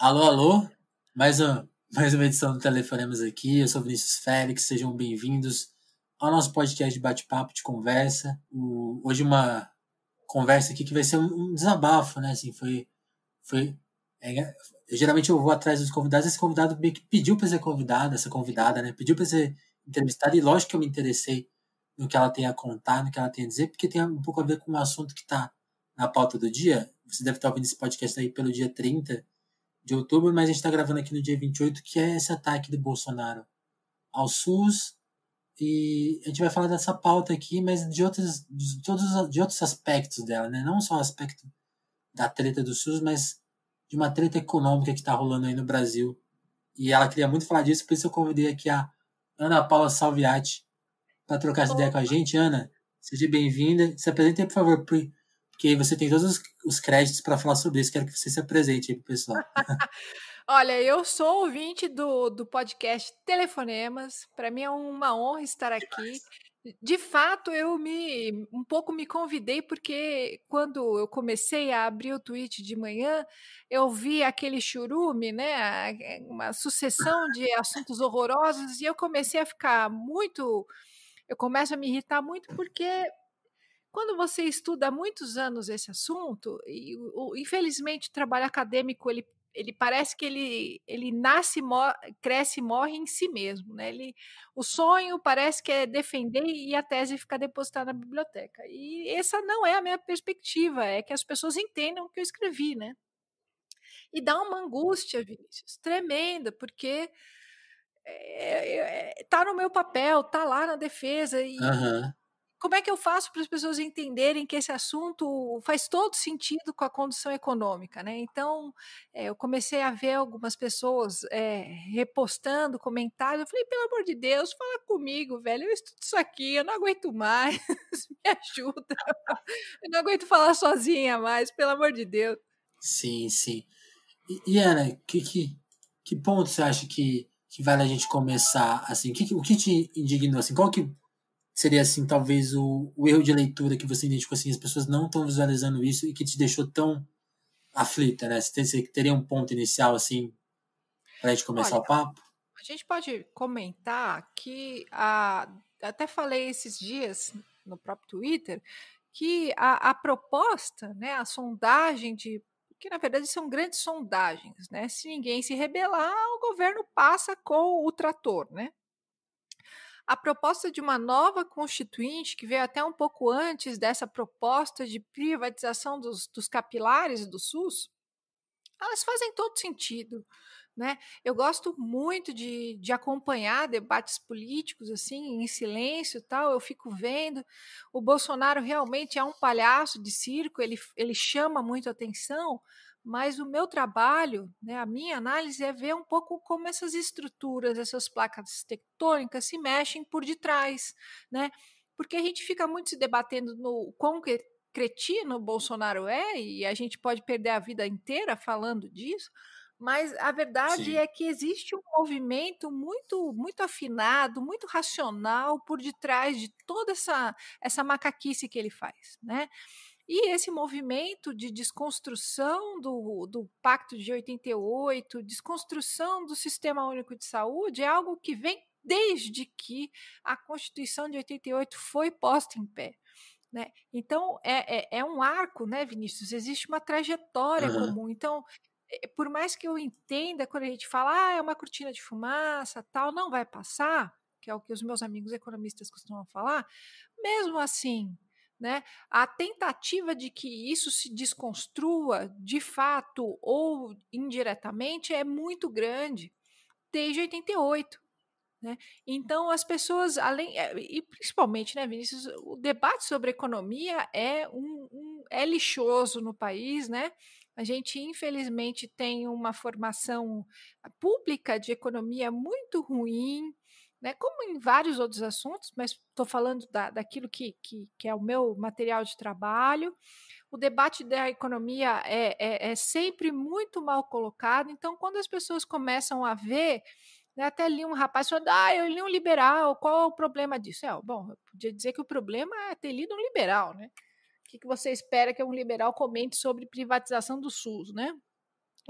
Alô, alô, mais uma edição do Telefonemas aqui. Eu sou Vinícius Félix, sejam bem-vindos ao nosso podcast de bate-papo, de conversa. Hoje uma conversa aqui que vai ser um desabafo, né? Assim, foi, é, geralmente eu vou atrás dos convidados, esse convidado meio que pediu para ser convidado, essa convidada, né? Pediu para ser entrevistada e lógico que eu me interessei no que ela tem a contar, no que ela tem a dizer, porque tem um pouco a ver com o assunto que está na pauta do dia. Você deve estar ouvindo esse podcast aí pelo dia 30 de outubro, mas a gente está gravando aqui no dia 28, que é esse ataque do Bolsonaro ao SUS. E a gente vai falar dessa pauta aqui, mas de outros aspectos dela, né? Não só o aspecto da treta do SUS, mas de uma treta econômica que está rolando aí no Brasil. E ela queria muito falar disso, por isso eu convidei aqui a Ana Paula Salviati para trocar essa ideia com a gente. Ana, seja bem-vinda. Se apresente aí, por favor, porque você tem todos os créditos para falar sobre isso. Quero que você se apresente aí pro pessoal. Olha, eu sou ouvinte do podcast Telefonemas. Para mim é uma honra estar aqui. De fato, um pouco me convidei porque quando eu comecei a abrir o tweet de manhã, eu vi aquele churume, né? Uma sucessão de assuntos horrorosos e eu comecei a ficar muito. Eu começo a me irritar muito porque quando você estuda há muitos anos esse assunto, infelizmente o trabalho acadêmico ele parece que ele nasce, cresce e morre em si mesmo, né? O sonho parece que é defender e a tese ficar depositada na biblioteca. E essa não é a minha perspectiva, é que as pessoas entendam o que eu escrevi, né? E dá uma angústia, Vinícius, tremenda, porque tá no meu papel, tá lá na defesa, e Aham. como é que eu faço para as pessoas entenderem que esse assunto faz todo sentido com a condição econômica, né? Então, eu comecei a ver algumas pessoas repostando comentários. Eu falei, pelo amor de Deus, fala comigo, velho. Eu estudo isso aqui, eu não aguento mais. Me ajuda. Eu não aguento falar sozinha mais, pelo amor de Deus. Sim, sim. E Ana, que ponto você acha que vale a gente começar, assim, o que te indignou, assim, qual que seria, assim, talvez o erro de leitura que você identificou, assim, as pessoas não estão visualizando isso e que te deixou tão aflita, né? Você teria um ponto inicial, assim, pra gente começar Olha, o papo? a gente pode comentar que até falei esses dias no próprio Twitter que a proposta, né, a sondagem que na verdade são grandes sondagens, né? Se ninguém se rebelar, o governo passa com o trator, né? A proposta de uma nova constituinte, que veio até um pouco antes dessa proposta de privatização dos capilares do SUS, elas fazem todo sentido, né? Eu gosto muito de acompanhar debates políticos assim em silêncio, tal. Eu fico vendo. O Bolsonaro realmente é um palhaço de circo. Ele chama muito atenção. Mas o meu trabalho, né, a minha análise é ver um pouco como essas estruturas, essas placas tectônicas se mexem por detrás, né? Porque a gente fica muito se debatendo no quão cretino o Bolsonaro é, e a gente pode perder a vida inteira falando disso, mas a verdade Sim, é que existe um movimento muito afinado, muito racional por detrás de toda essa macaquice que ele faz, né? E esse movimento de desconstrução do Pacto de 88, desconstrução do Sistema Único de Saúde, é algo que vem desde que a Constituição de 88 foi posta em pé. Né? Então, é um arco, né, Vinícius? Existe uma trajetória aham, comum. Então, por mais que eu entenda quando a gente fala, é uma cortina de fumaça, tal, não vai passar, que é o que os meus amigos economistas costumam falar, mesmo assim, né, a tentativa de que isso se desconstrua de fato ou indiretamente é muito grande desde 88. Né? Então, as pessoas, e principalmente, né, Vinícius, o debate sobre economia é lixoso no país, né? A gente, infelizmente, tem uma formação pública de economia muito ruim, né? Como em vários outros assuntos, mas estou falando daquilo que é o meu material de trabalho. O debate da economia é sempre muito mal colocado, então, quando as pessoas começam a ver, né, até li um rapaz falando, eu li um liberal, qual é o problema disso? Bom, eu podia dizer que o problema é ter lido um liberal, né? O que você espera que um liberal comente sobre privatização do SUS, né?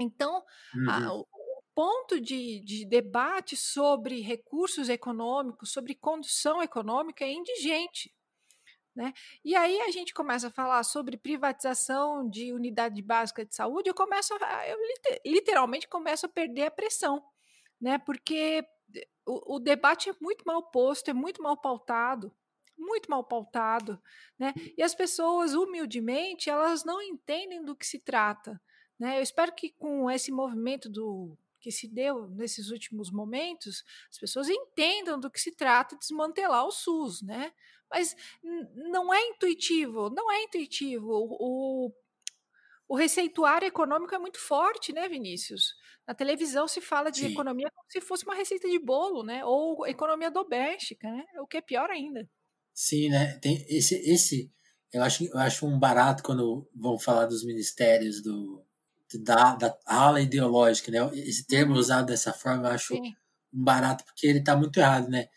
Então, Uhum. o ponto de debate sobre recursos econômicos, sobre condução econômica é indigente. Né? E aí a gente começa a falar sobre privatização de unidade básica de saúde, eu literalmente começo a perder a pressão, né? Porque o debate é muito mal posto, é muito mal pautado, né? E as pessoas, humildemente, elas não entendem do que se trata, né? Eu espero que com esse movimento que se deu nesses últimos momentos, as pessoas entendam do que se trata desmantelar o SUS, né? Mas não é intuitivo, não é intuitivo. O receituário econômico é muito forte, né, Vinícius? Na televisão se fala de Sim. economia como se fosse uma receita de bolo, né? Ou economia doméstica, né? O que é pior ainda. Sim, né? Tem esse eu acho um barato quando vão falar dos ministérios da ala ideológica, né? Esse termo Uhum, usado dessa forma eu acho sim, um barato porque ele está muito errado, né?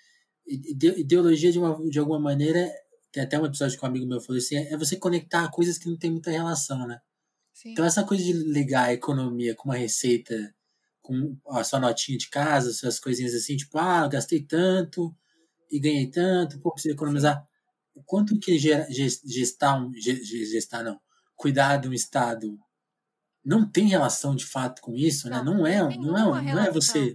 Ideologia de alguma maneira, tem até um episódio que um amigo meu falou assim, é você conectar coisas que não tem muita relação, né? Então sim. essa coisa de ligar a economia com uma receita, com a sua notinha de casa, suas coisinhas assim, tipo, gastei tanto e ganhei tanto, pô, preciso Sim. economizar. O quanto que gestar não, cuidar de um Estado não tem relação de fato com isso, né? Não tem Não nenhuma é, não é relação.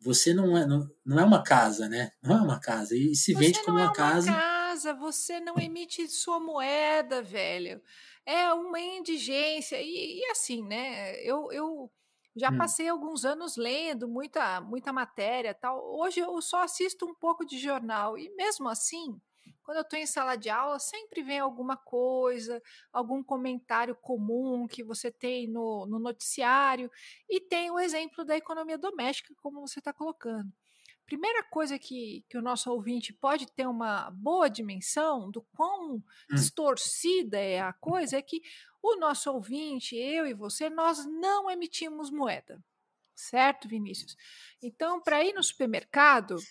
você não é uma casa, né? Não é uma casa e se vende Você como não é uma uma casa. casa, você não emite sua moeda, velho. É uma indigência. E assim, né? Eu já Hum, passei alguns anos lendo muita matéria, tal. Hoje eu só assisto um pouco de jornal e mesmo assim, quando eu estou em sala de aula, sempre vem alguma coisa, algum comentário comum que você tem no noticiário e tem o exemplo da economia doméstica, como você está colocando. Primeira coisa que o nosso ouvinte pode ter uma boa dimensão do quão hum. distorcida é a coisa é que o nosso ouvinte, eu e você, nós não emitimos moeda, certo, Vinícius? Então, para ir no supermercado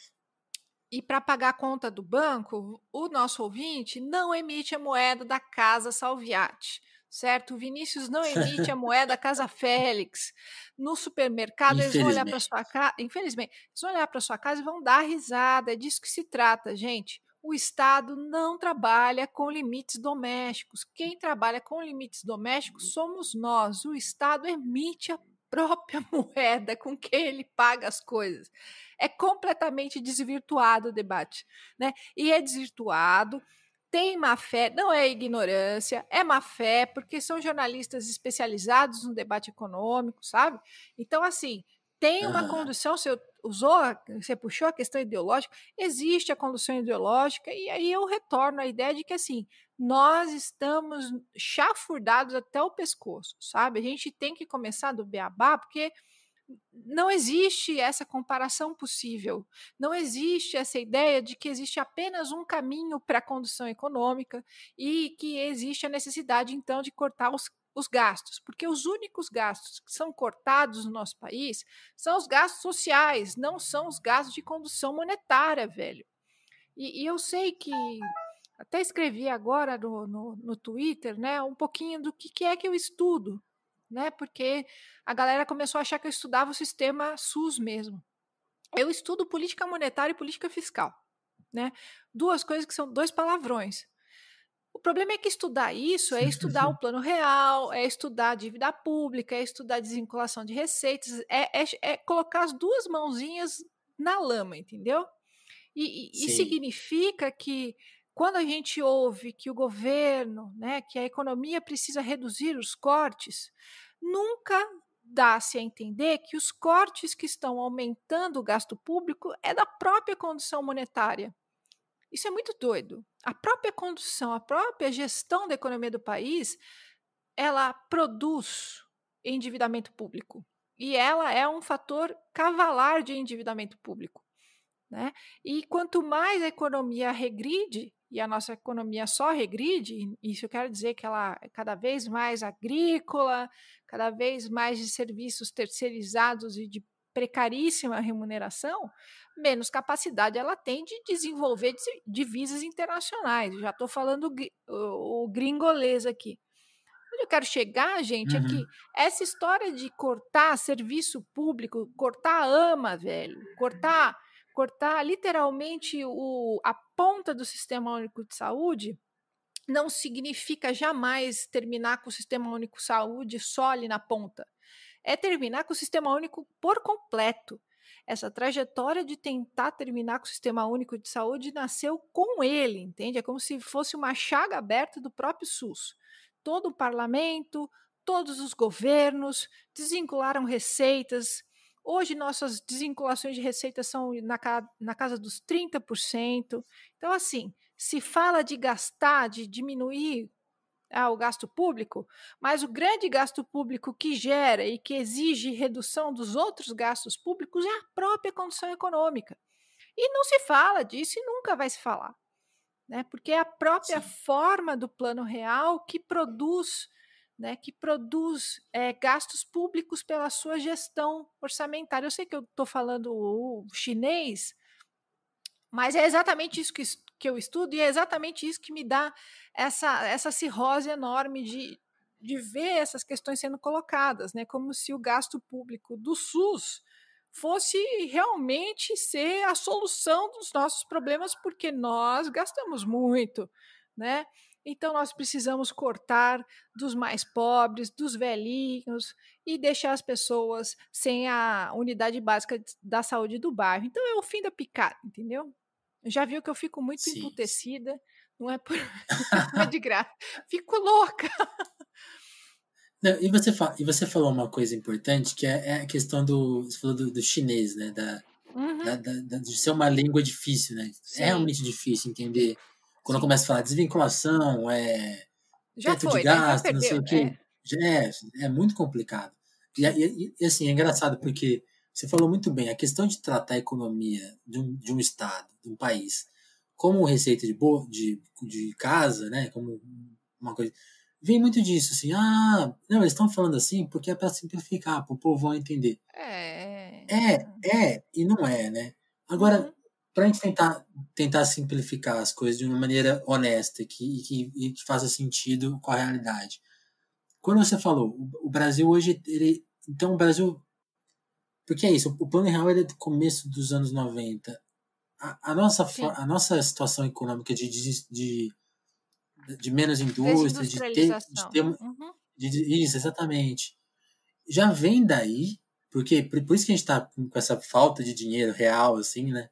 e para pagar a conta do banco, o nosso ouvinte não emite a moeda da Casa Salviati, certo? O Vinícius não emite a moeda Casa Félix. No supermercado, eles vão olhar para Infelizmente. sua casa, infelizmente, eles vão olhar para sua casa e vão dar risada. É disso que se trata, gente. O Estado não trabalha com limites domésticos. Quem trabalha com limites domésticos somos nós. O Estado emite a própria moeda com que ele paga as coisas. É completamente desvirtuado o debate, né? E é desvirtuado, tem má fé, não é ignorância, é má fé, porque são jornalistas especializados no debate econômico, sabe? Então, assim, tem uma Aham. condução, você puxou a questão ideológica, existe a condução ideológica, e aí eu retorno à ideia de que, assim, nós estamos chafurdados até o pescoço, sabe? A gente tem que começar do beabá, porque não existe essa comparação possível. Não existe essa ideia de que existe apenas um caminho para a condução econômica e que existe a necessidade, então, de cortar os gastos, porque os únicos gastos que são cortados no nosso país são os gastos sociais, não são os gastos de condução monetária, velho. E eu sei que até escrevi agora no Twitter, né, um pouquinho do que é que eu estudo, né? Porque a galera começou a achar que eu estudava o sistema SUS mesmo. Eu estudo política monetária e política fiscal, né? Duas coisas que são dois palavrões. O problema é que estudar isso é estudar o plano real, é estudar a dívida pública, é estudar a desvinculação de receitas, é colocar as duas mãozinhas na lama, entendeu? E Sim. significa que quando a gente ouve que o governo, né, que a economia precisa reduzir os cortes, nunca dá-se a entender que os cortes que estão aumentando o gasto público é da própria condição monetária. Isso é muito doido. A própria condução, a própria gestão da economia do país, ela produz endividamento público. E ela é um fator cavalar de endividamento público. Né? E quanto mais a economia regride, e a nossa economia só regride, isso quer dizer que ela é cada vez mais agrícola, cada vez mais de serviços terceirizados e de precaríssima remuneração, menos capacidade ela tem de desenvolver divisas internacionais. Já estou falando o gringolês aqui. Onde eu quero chegar, gente, é Uhum. que essa história de cortar serviço público, cortar a AMA, velho, cortar literalmente a ponta do Sistema Único de Saúde, não significa jamais terminar com o Sistema Único de Saúde só ali na ponta. É terminar com o Sistema Único por completo. Essa trajetória de tentar terminar com o Sistema Único de Saúde nasceu com ele, entende? É como se fosse uma chaga aberta do próprio SUS. Todo o parlamento, todos os governos desvincularam receitas. Hoje, nossas desvinculações de receitas são na casa dos 30%. Então, assim, se fala de gastar, de diminuir o gasto público, mas o grande gasto público que gera e que exige redução dos outros gastos públicos é a própria condição econômica. E não se fala disso e nunca vai se falar, né? Porque é a própria Sim. forma do plano real que produz, né, gastos públicos pela sua gestão orçamentária. Eu sei que eu estou falando o chinês, mas é exatamente isso que eu estudo e é exatamente isso que me dá essa cirrose enorme de ver essas questões sendo colocadas, né? Como se o gasto público do SUS fosse realmente ser a solução dos nossos problemas, porque nós gastamos muito, né? Então nós precisamos cortar dos mais pobres, dos velhinhos e deixar as pessoas sem a unidade básica da saúde do bairro. Então é o fim da picada, entendeu? Já viu que eu fico muito Sim, sim. emputecida, não é, não é de graça, fico louca. Não, e você falou uma coisa importante, que é a questão do. Você falou do chinês, né? Uhum, De ser uma língua difícil, né? É sim, realmente difícil entender. Quando sim. começa a falar desvinculação, Já teto de foi, né? Já gasto, não sei perdeu. o quê, já é muito complicado. Assim, é engraçado porque você falou muito bem, a questão de tratar a economia de um estado, de um país, como receita de casa, né? Como uma coisa. Vem muito disso, assim, não, eles estão falando assim porque é para simplificar, para o povo entender. É. E não é, né? Agora, Uhum, para a gente tentar simplificar as coisas de uma maneira honesta e que faça sentido com a realidade. Quando você falou, o Brasil hoje, então o Brasil, porque é isso, o Plano Real ele é do começo dos anos 90. sim. A nossa situação econômica de menos indústria, de Desindustrialização. ter Uhum, isso, exatamente. Já vem daí, porque por isso que a gente está com essa falta de dinheiro real, assim, né?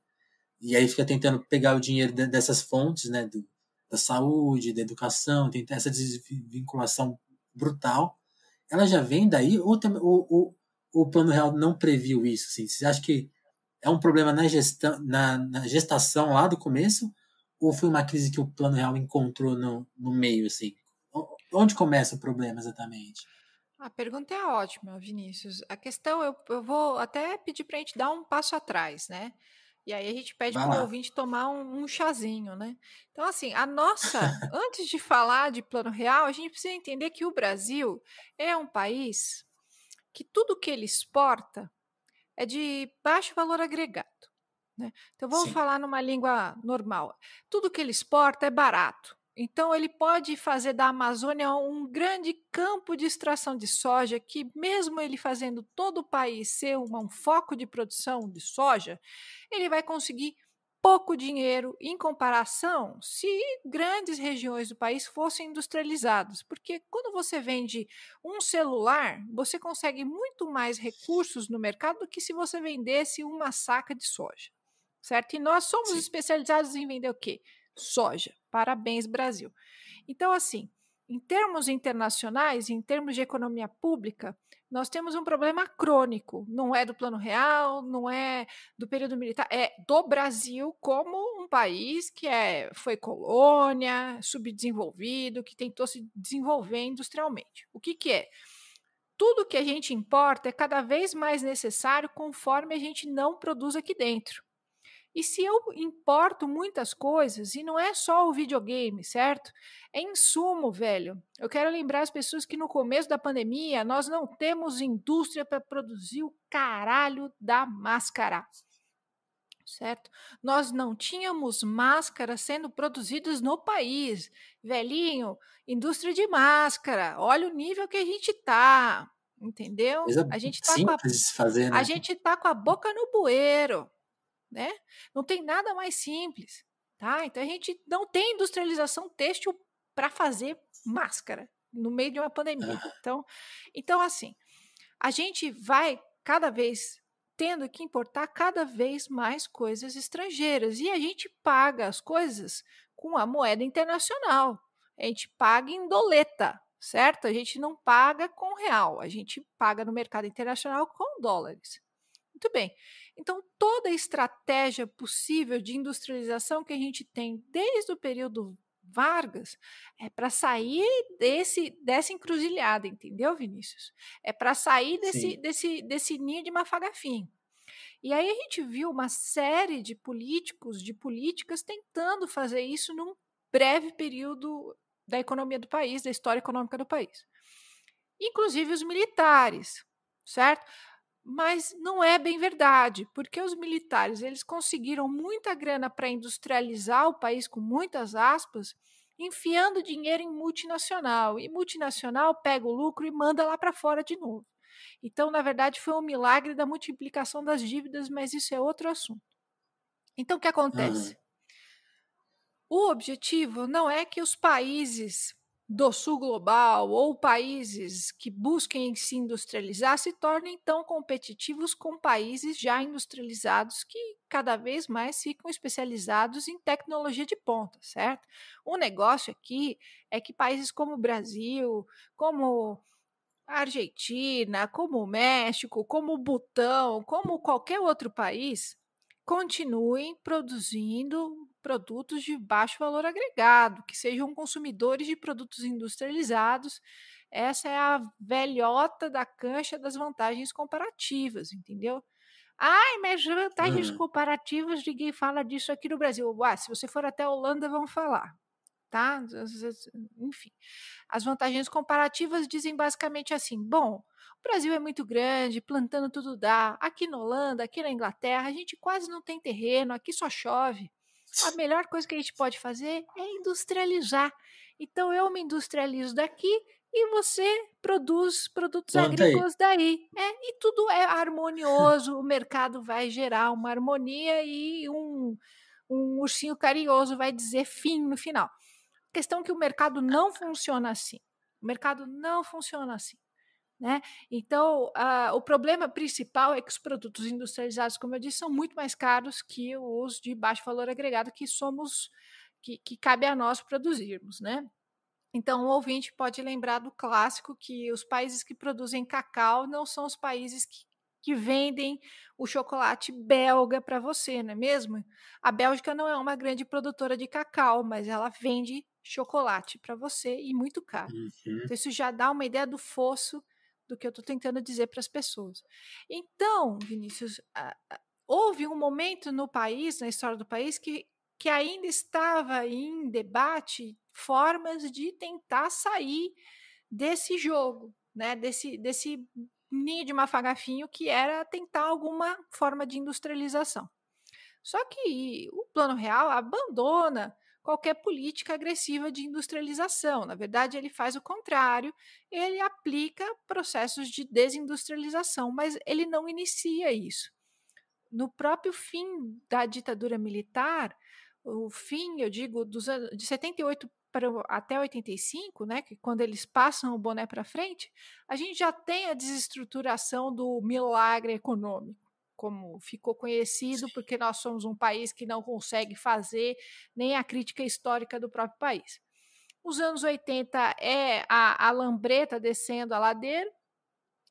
E aí fica tentando pegar o dinheiro dessas fontes, né? Da saúde, da educação, tentar essa desvinculação brutal. Ela já vem daí, ou o Plano Real não previu isso? Assim? Você acha que é um problema na gestação lá do começo, ou foi uma crise que o Plano Real encontrou no meio, assim? Onde começa o problema exatamente? a pergunta é ótima, Vinícius. A questão, eu vou até pedir para a gente dar um passo atrás, né? E aí a gente pede Vai para o lá. ouvinte tomar um chazinho, né? Então, assim, antes de falar de plano real, a gente precisa entender que o Brasil é um país que tudo que ele exporta é de baixo valor agregado, né? Então, vamos Sim, falar numa língua normal. Tudo que ele exporta é barato. Então, ele pode fazer da Amazônia um grande campo de extração de soja, que, mesmo ele fazendo todo o país ser um foco de produção de soja, ele vai conseguir pouco dinheiro em comparação se grandes regiões do país fossem industrializadas. Porque quando você vende um celular, você consegue muito mais recursos no mercado do que se você vendesse uma saca de soja, certo? E nós somos sim. especializados em vender o quê? Soja. Parabéns, Brasil. Então, assim, em termos internacionais, em termos de economia pública, nós temos um problema crônico. Não é do Plano Real, não é do período militar, é do Brasil como um país que foi colônia, subdesenvolvido, que tentou se desenvolver industrialmente. O que é? Tudo que a gente importa é cada vez mais necessário conforme a gente não produz aqui dentro. E se eu importo muitas coisas, e não é só o videogame, certo? É insumo, velho. Eu quero lembrar as pessoas que no começo da pandemia nós não temos indústria para produzir o caralho da máscara. certo? Nós não tínhamos máscaras sendo produzidas no país. Velhinho, indústria de máscara, olha o nível que a gente está, entendeu? Coisa A gente está simples de se fazer, a né? gente tá com a boca no bueiro, né? Não tem nada mais simples, tá? Então a gente não tem industrialização têxtil para fazer máscara no meio de uma pandemia. Aham. Então assim, a gente vai cada vez tendo que importar cada vez mais coisas estrangeiras e a gente paga as coisas com a moeda internacional. A gente paga em doleta, certo? A gente não paga com real, a gente paga no mercado internacional com dólares. Muito bem. Então, toda a estratégia possível de industrialização que a gente tem desde o período Vargas é para sair dessa encruzilhada, entendeu, Vinícius? É para sair Sim. desse ninho de mafagafim. E aí a gente viu uma série de políticos, de políticas tentando fazer isso num breve período da economia do país, da história econômica do país. Inclusive os militares, certo? Mas não é bem verdade, porque os militares eles conseguiram muita grana para industrializar o país com muitas aspas, enfiando dinheiro em multinacional. E multinacional pega o lucro e manda lá para fora de novo. Então, na verdade, foi um milagre da multiplicação das dívidas, mas isso é outro assunto. Então, o que Aham. acontece? O objetivo não é que os países do sul global ou países que busquem se industrializar se tornem tão competitivos com países já industrializados que cada vez mais ficam especializados em tecnologia de ponta, certo? O negócio aqui é que países como o Brasil, como a Argentina, como o México, como o Butão, como qualquer outro país, continuem produzindo produtos de baixo valor agregado, que sejam consumidores de produtos industrializados. Essa é a velhota da cancha das vantagens comparativas, entendeu? Ai, mas vantagens Aham. comparativas, ninguém fala disso aqui no Brasil. Se você for até a Holanda, vão falar, tá? Enfim, as vantagens comparativas dizem basicamente assim: bom, o Brasil é muito grande, plantando tudo dá. Aqui na Holanda, aqui na Inglaterra, a gente quase não tem terreno, aqui só chove. A melhor coisa que a gente pode fazer é industrializar. Então eu me industrializo daqui e você produz produtos Planta aí. agrícolas daí. E tudo é harmonioso, o mercado vai gerar uma harmonia e um ursinho carinhoso vai dizer fim no final. Questão que o mercado não funciona assim. O mercado não funciona assim. Né? Então, o problema principal é que os produtos industrializados, como eu disse, são muito mais caros que os de baixo valor agregado que cabe a nós produzirmos. Né? Então, o ouvinte pode lembrar do clássico que os países que produzem cacau não são os países que vendem o chocolate belga para você, não é mesmo? A Bélgica não é uma grande produtora de cacau, mas ela vende chocolate para você e muito caro. Uhum. Então, isso já dá uma ideia do fosso do que eu estou tentando dizer para as pessoas. Então, Vinícius, houve um momento no país, na história do país, que ainda estava em debate formas de tentar sair desse jogo, né? Desse ninho de mafagafinho que era tentar alguma forma de industrialização. Só que o Plano Real abandona qualquer política agressiva de industrialização. Na verdade, ele faz o contrário, ele aplica processos de desindustrialização, mas ele não inicia isso. No próprio fim da ditadura militar, o fim, eu digo, de 78 até 85, né, que quando eles passam o boné para frente, a gente já tem a desestruturação do milagre econômico, como ficou conhecido, porque nós somos um país que não consegue fazer nem a crítica histórica do próprio país. Os anos 80 é a lambreta descendo a ladeira,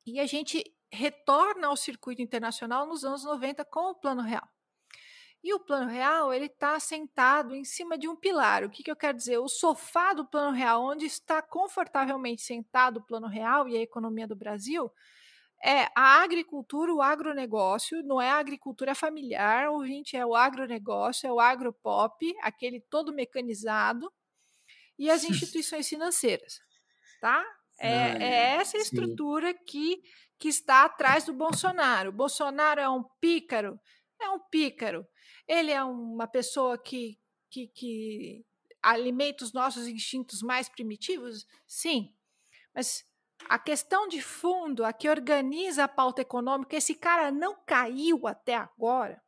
e a gente retorna ao circuito internacional nos anos 90 com o Plano Real. E o Plano Real ele está sentado em cima de um pilar. O que eu quero dizer? O sofá do Plano Real, onde está confortavelmente sentado o Plano Real e a economia do Brasil, é a agricultura, o agronegócio, não é a agricultura familiar, ouvinte, é o agronegócio, é o agropop, aquele todo mecanizado, e as instituições financeiras, tá? Ai, É ai. essa Sim. estrutura que está atrás do Bolsonaro. O Bolsonaro é um pícaro? É um pícaro. Ele é uma pessoa que alimenta os nossos instintos mais primitivos? Sim. Mas a questão de fundo, a que organiza a pauta econômica, esse cara não caiu até agora,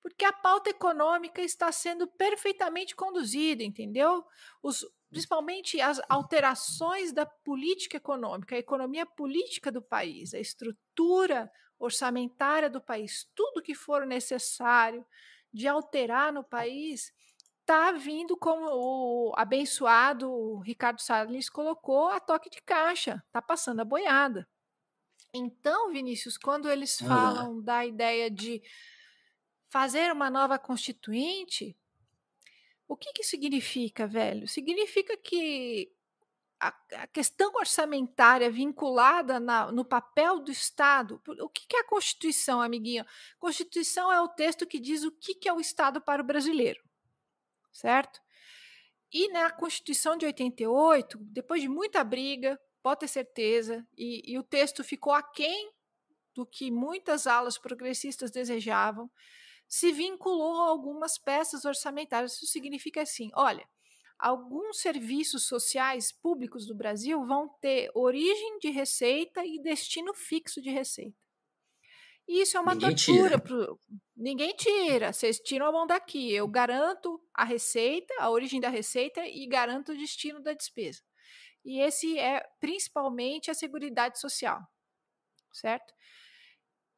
porque a pauta econômica está sendo perfeitamente conduzida, entendeu? Principalmente as alterações da política econômica, a economia política do país, a estrutura orçamentária do país, tudo que for necessário de alterar no país, está vindo, como o abençoado Ricardo Salles colocou, a toque de caixa, está passando a boiada. Então, Vinícius, quando eles falam da ideia de fazer uma nova constituinte, o que significa, velho? Significa que a questão orçamentária vinculada no papel do Estado. O que é a Constituição, amiguinho? Constituição é o texto que diz o que é o Estado para o brasileiro, certo? E na Constituição de 88, depois de muita briga, pode ter certeza, e o texto ficou aquém do que muitas alas progressistas desejavam, se vinculou a algumas peças orçamentárias. Isso significa assim, olha, alguns serviços sociais públicos do Brasil vão ter origem de receita e destino fixo de receita. E isso é uma tortura. Ninguém tira. Vocês tiram a mão daqui. Eu garanto a receita, a origem da receita e garanto o destino da despesa. E esse é principalmente a Seguridade Social, certo?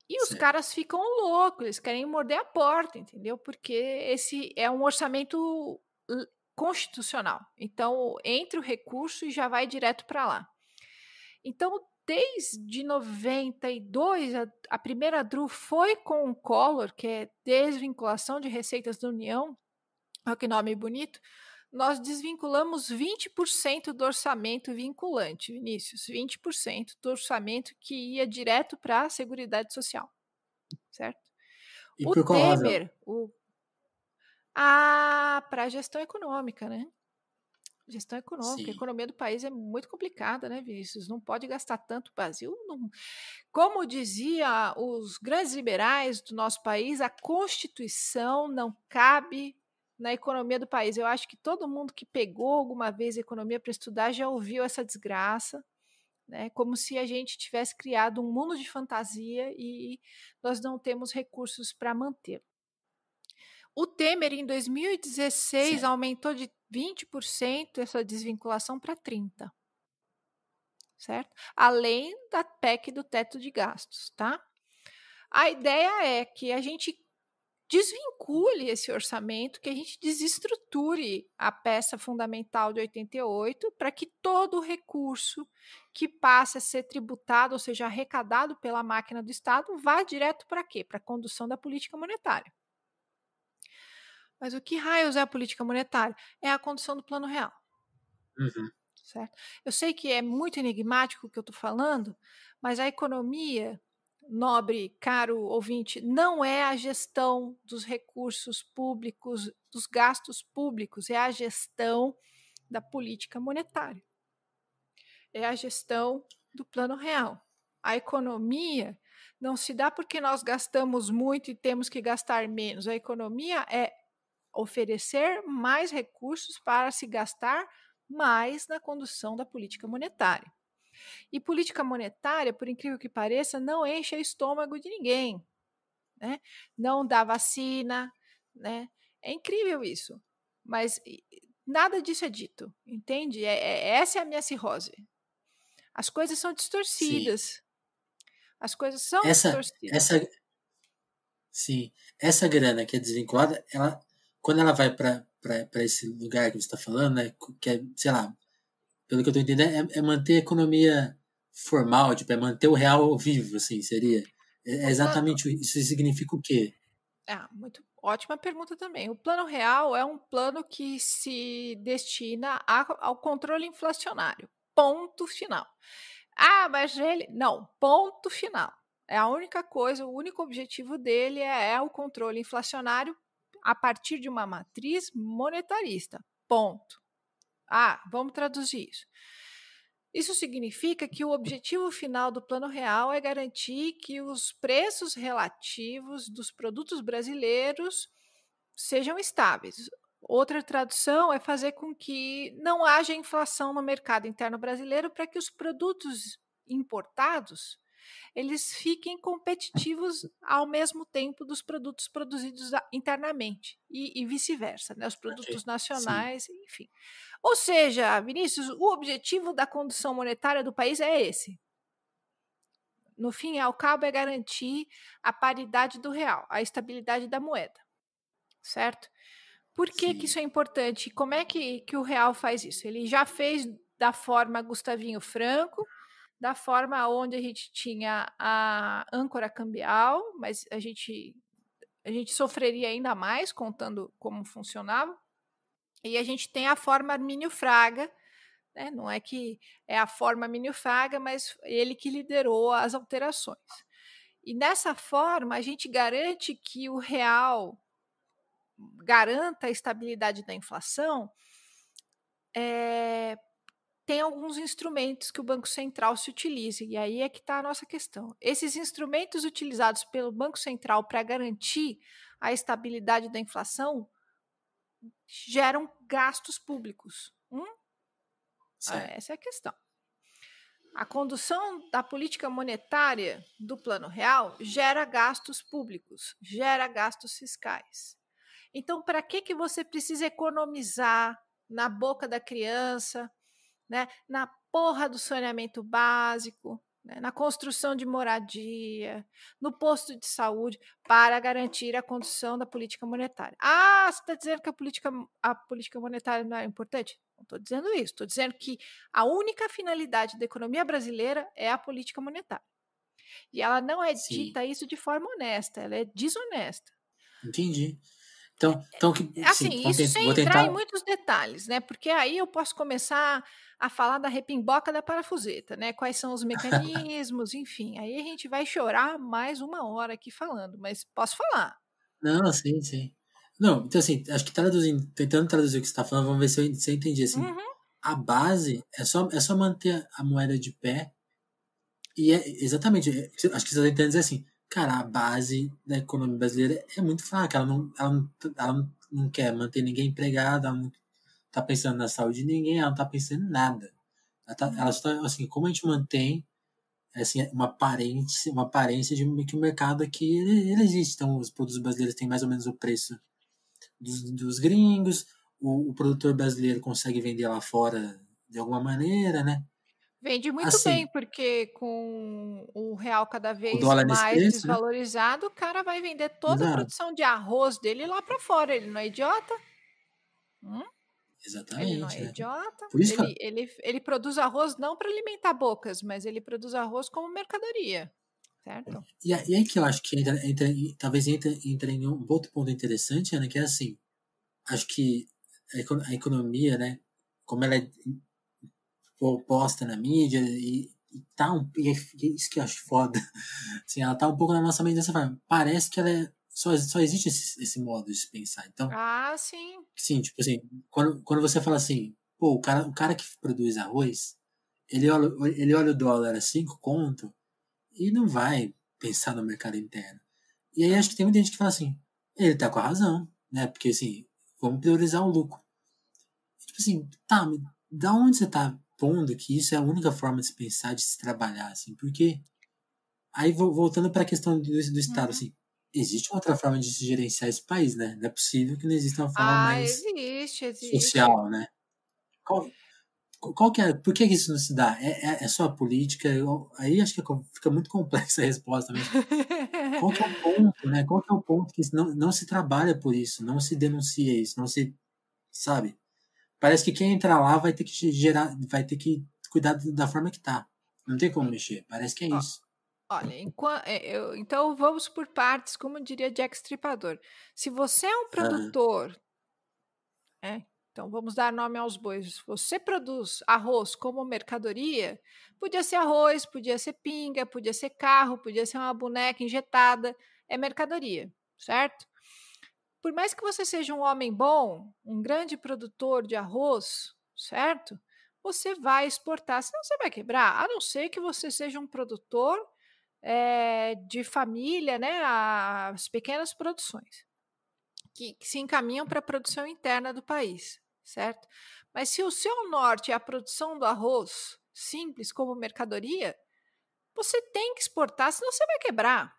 E os caras ficam loucos, eles querem morder a porta, entendeu? Porque esse é um orçamento constitucional. Então, entra o recurso e já vai direto para lá. Então, desde 92, a primeira DRU foi com o Collor, que é Desvinculação de Receitas da União, olha que nome bonito, nós desvinculamos 20% do orçamento vinculante, Vinícius, 20% do orçamento que ia direto para a Seguridade Social, certo? E por qual Temer, para a gestão econômica, né? Gestão econômica, Sim. A economia do país é muito complicada, né, Vinícius? Não pode gastar tanto. O Brasil não... Como dizia os grandes liberais do nosso país, a Constituição não cabe na economia do país. Eu acho que todo mundo que pegou alguma vez a economia para estudar já ouviu essa desgraça, né? Como se a gente tivesse criado um mundo de fantasia e nós não temos recursos para manter. O Temer, em 2016, Sim. aumentou de 20% essa desvinculação para 30%, certo? Além da PEC do teto de gastos, tá? A ideia é que a gente desvincule esse orçamento, que a gente desestruture a peça fundamental de 88 para que todo o recurso que passe a ser tributado, ou seja, arrecadado pela máquina do Estado, vá direto para quê? Para a condução da política monetária. Mas o que raios é a política monetária? É a condução do Plano Real. Uhum. Certo? Eu sei que é muito enigmático o que eu estou falando, mas a economia, nobre, caro ouvinte, não é a gestão dos recursos públicos, dos gastos públicos, é a gestão da política monetária. É a gestão do Plano Real. A economia não se dá porque nós gastamos muito e temos que gastar menos. A economia é oferecer mais recursos para se gastar mais na condução da política monetária. E política monetária, por incrível que pareça, não enche o estômago de ninguém, né? Não dá vacina, né? É incrível isso, mas nada disso é dito, entende? Essa é a minha cirrose. As coisas são distorcidas. Sim. As coisas são distorcidas. Sim, essa grana que é desvinculada, quando ela vai para esse lugar que você está falando, né, que é, sei lá, pelo que eu estou entendendo, é manter a economia formal, tipo, é manter o real vivo, assim, seria. É exatamente isso. Significa o quê? Muito ótima pergunta também. O Plano Real é um plano que se destina ao controle inflacionário. Ponto final. Mas ele... Não, ponto final. É a única coisa, o único objetivo dele é o controle inflacionário a partir de uma matriz monetarista. Ponto. Vamos traduzir isso. Isso significa que o objetivo final do Plano Real é garantir que os preços relativos dos produtos brasileiros sejam estáveis. Outra tradução é fazer com que não haja inflação no mercado interno brasileiro para que os produtos importados eles fiquem competitivos ao mesmo tempo dos produtos produzidos internamente e vice-versa, né? Os produtos Sim, nacionais, enfim. Ou seja, Vinícius, o objetivo da condução monetária do país é esse. No fim e ao cabo, é garantir a paridade do real, a estabilidade da moeda, certo? Por que sim. isso é importante? Como é que o real faz isso? Ele já fez da forma Gustavinho Franco, da forma onde a gente tinha a âncora cambial, mas a gente sofreria ainda mais contando como funcionava. E a gente tem a forma Armínio Fraga, né? Não é que é a forma Armínio Fraga, mas ele que liderou as alterações. E nessa forma, a gente garante que o real garanta a estabilidade da inflação, tem alguns instrumentos que o Banco Central se utiliza, e aí é que está a nossa questão. Esses instrumentos utilizados pelo Banco Central para garantir a estabilidade da inflação geram gastos públicos. Certo. Essa é a questão. A condução da política monetária do Plano Real gera gastos públicos, gera gastos fiscais. Então, para que você precisa economizar na boca da criança, né, na porra do saneamento básico, né, na construção de moradia, no posto de saúde, para garantir a condução da política monetária? Ah, você está dizendo que a política monetária não é importante? Não estou dizendo isso. Estou dizendo que a única finalidade da economia brasileira é a política monetária. E ela não é Sim. dita isso de forma honesta, ela é desonesta. Entendi. Então sim, Assim, isso vou sem entrar em tentar. muitos detalhes, né? Porque aí eu posso começar a falar da repimboca da parafuseta, né? Quais são os mecanismos, enfim. Aí a gente vai chorar mais uma hora aqui falando, mas posso falar. Não, sim, sim. Não, então assim, acho que tentando traduzir o que você está falando, vamos ver se eu entendi. Assim, Uhum. a base é só manter a moeda de pé. E exatamente, acho que você está tentando dizer assim, cara, a base da economia brasileira é muito fraca. Ela não quer manter ninguém empregado, ela não está pensando na saúde de ninguém, ela não está pensando em nada. Ela Uhum. só tá, assim, como a gente mantém assim, uma aparência de que o mercado aqui ele existe. Então, os produtos brasileiros têm mais ou menos o preço dos gringos, o produtor brasileiro consegue vender lá fora de alguma maneira, né? Vende muito bem, Assim, porque com o real cada o vez dólar nesse mais preço, né? desvalorizado, o cara vai vender toda a Exato, produção de arroz dele lá para fora. Ele não é idiota? Hum? Ele não exatamente, é né? idiota. Por isso que, Ele produz arroz não para alimentar bocas, mas ele produz arroz como mercadoria, certo? e aí que eu acho que talvez entra em um outro ponto interessante, Ana, que é assim, acho que a economia, né, como ela é posta na mídia e é isso que eu acho foda. Assim, ela tá um pouco na nossa mente dessa forma. Parece que ela só existe esse modo de se pensar. Então, Ah, sim. sim, tipo assim, quando você fala assim, pô, o cara que produz arroz, ele olha o dólar a 5 conto e não vai pensar no mercado interno. E aí acho Não. que tem muita gente que fala assim, ele tá com a razão, né? Porque assim, vamos priorizar o lucro. Tipo assim, tá, mas da onde você tá pondo que isso é a única forma de se pensar, de se trabalhar, assim? Porque aí, voltando para a questão do Estado, Uhum. assim, existe uma outra forma de se gerenciar esse país, né? Não é possível que não exista uma forma Ah, mais existe, existe. social, né? Qual, qual que é, por que isso não se dá? É só a política? Aí acho que fica muito complexa a resposta, mas qual que é o ponto, né? Qual que é o ponto que não se trabalha por isso, não se denuncia isso, não se, sabe? Parece que quem entrar lá vai ter que vai ter que cuidar da forma que tá. Não tem como mexer, parece que é Ó, isso. olha, então vamos por partes, como diria Jack Stripador. Se você é um Aham. produtor, então vamos dar nome aos bois. Você produz arroz como mercadoria, podia ser arroz, podia ser pinga, podia ser carro, podia ser uma boneca injetada, é mercadoria, certo? Por mais que você seja um homem bom, um grande produtor de arroz, certo? você vai exportar, senão você vai quebrar, a não ser que você seja um produtor de família, né, as pequenas produções, que se encaminham para a produção interna do país, certo? Mas se o seu norte é a produção do arroz simples como mercadoria, você tem que exportar, senão você vai quebrar,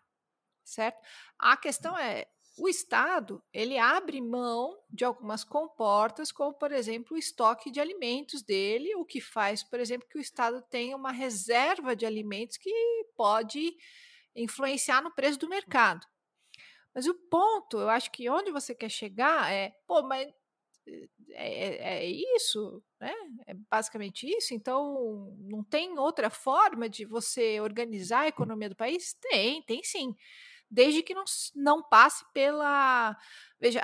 certo? A questão é, o Estado, ele abre mão de algumas comportas, como, por exemplo, o estoque de alimentos dele, o que faz, por exemplo, que o Estado tenha uma reserva de alimentos que pode influenciar no preço do mercado. Mas o ponto, eu acho que onde você quer chegar mas é isso, né? É basicamente isso. Então, não tem outra forma de você organizar a economia do país? Tem sim. Desde que não passe pela. Veja,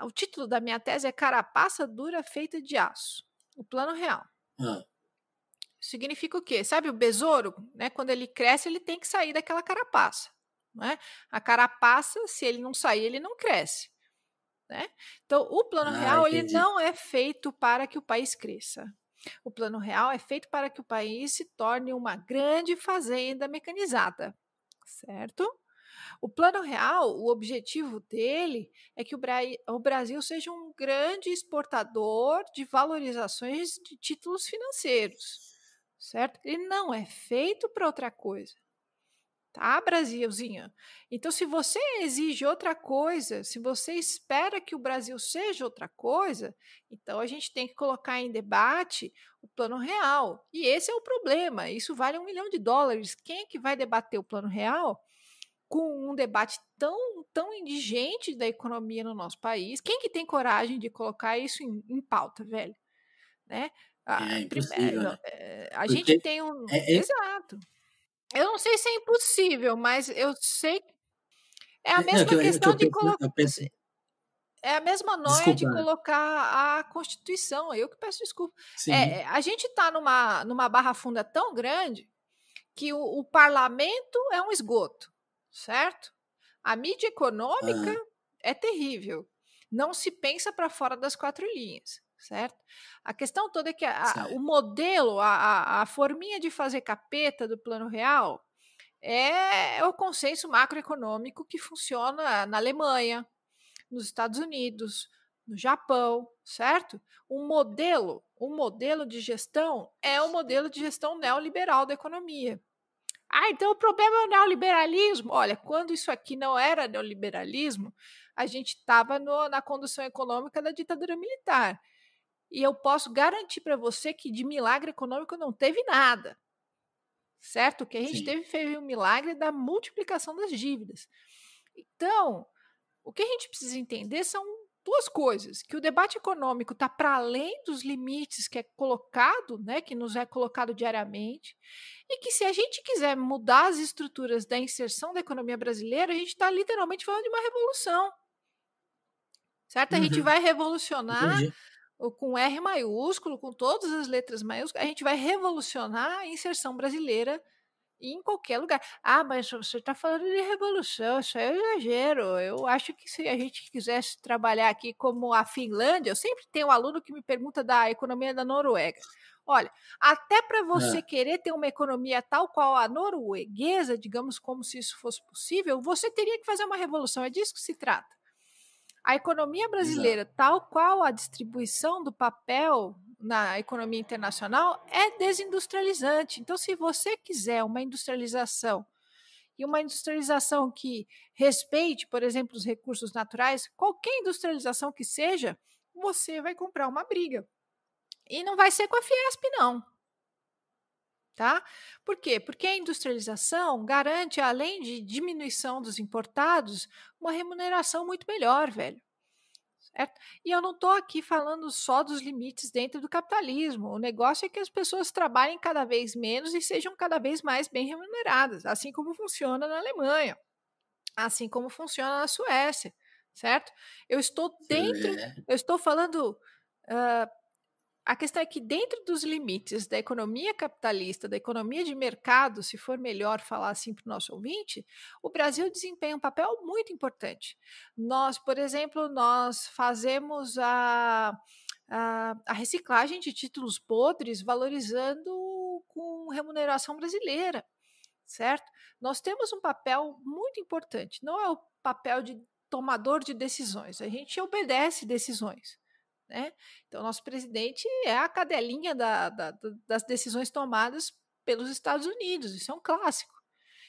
o título da minha tese é Carapaça Dura Feita de Aço. O plano real. Significa o quê? Sabe o besouro, né? Quando ele cresce, ele tem que sair daquela carapaça. Né? A carapaça, se ele não sair, ele não cresce. Né? Então, o plano real ele não é feito para que o país cresça. O plano real é feito para que o país se torne uma grande fazenda mecanizada, certo? O plano real, o objetivo dele é que o Brasil seja um grande exportador de valorizações de títulos financeiros, certo? Ele não é feito para outra coisa. Tá, Brasilzinho? Então, se você exige outra coisa, se você espera que o Brasil seja outra coisa, então a gente tem que colocar em debate o plano real. E esse é o problema. Isso vale US$1 milhão. Quem é que vai debater o plano real com um debate tão indigente da economia no nosso país? Quem que tem coragem de colocar isso em pauta, velho? Né? É impossível, né? A Porque gente tem um... Exato. Eu não sei se é impossível, mas eu sei que é a mesma questão de colocar. É a mesma noia de colocar a Constituição. Eu que peço desculpa. A gente está numa barra funda tão grande que o parlamento é um esgoto, certo? A mídia econômica é terrível. Não se pensa para fora das quatro linhas, certo? A questão toda é que o modelo, a forminha de fazer capeta do Plano Real é o consenso macroeconômico que funciona na Alemanha, nos Estados Unidos, no Japão, certo? Um modelo de gestão é o modelo de gestão neoliberal da economia. Então o problema é o neoliberalismo. Olha, quando isso aqui não era neoliberalismo, a gente estava na condução econômica da ditadura militar. E eu posso garantir para você que de milagre econômico não teve nada. Certo? O que a gente teve foi um milagre da multiplicação das dívidas. Então, o que a gente precisa entender são duas coisas: que o debate econômico está para além dos limites que é colocado, né, que nos é colocado diariamente, e que se a gente quiser mudar as estruturas da inserção da economia brasileira, a gente está literalmente falando de uma revolução. Certo? A gente vai revolucionar com R maiúsculo, com todas as letras maiúsculas, a gente vai revolucionar a inserção brasileira em qualquer lugar. Mas você está falando de revolução, isso é um exagero. Eu acho que se a gente quisesse trabalhar aqui como a Finlândia, eu sempre tenho um aluno que me pergunta da economia da Noruega. Olha, até para você querer ter uma economia tal qual a norueguesa, digamos como se isso fosse possível, você teria que fazer uma revolução, é disso que se trata. A economia brasileira, tal qual a distribuição do papel na economia internacional, é desindustrializante. Então, se você quiser uma industrialização e uma industrialização que respeite, por exemplo, os recursos naturais, qualquer industrialização que seja, você vai comprar uma briga. E não vai ser com a Fiesp, não. Tá? Por quê? Porque a industrialização garante, além de diminuição dos importados, uma remuneração muito melhor, velho. Certo? E eu não estou aqui falando só dos limites dentro do capitalismo. O negócio é que as pessoas trabalhem cada vez menos e sejam cada vez mais bem remuneradas, assim como funciona na Alemanha, assim como funciona na Suécia, certo? Eu estou falando. A questão é que, dentro dos limites da economia capitalista, da economia de mercado, se for melhor falar assim para o nosso ouvinte, o Brasil desempenha um papel muito importante. Nós, por exemplo, nós fazemos a reciclagem de títulos podres, valorizando com remuneração brasileira, certo? Nós temos um papel muito importante, não é o papel de tomador de decisões, a gente obedece decisões, né? Então, nosso presidente é a cadelinha das decisões tomadas pelos Estados Unidos, isso é um clássico.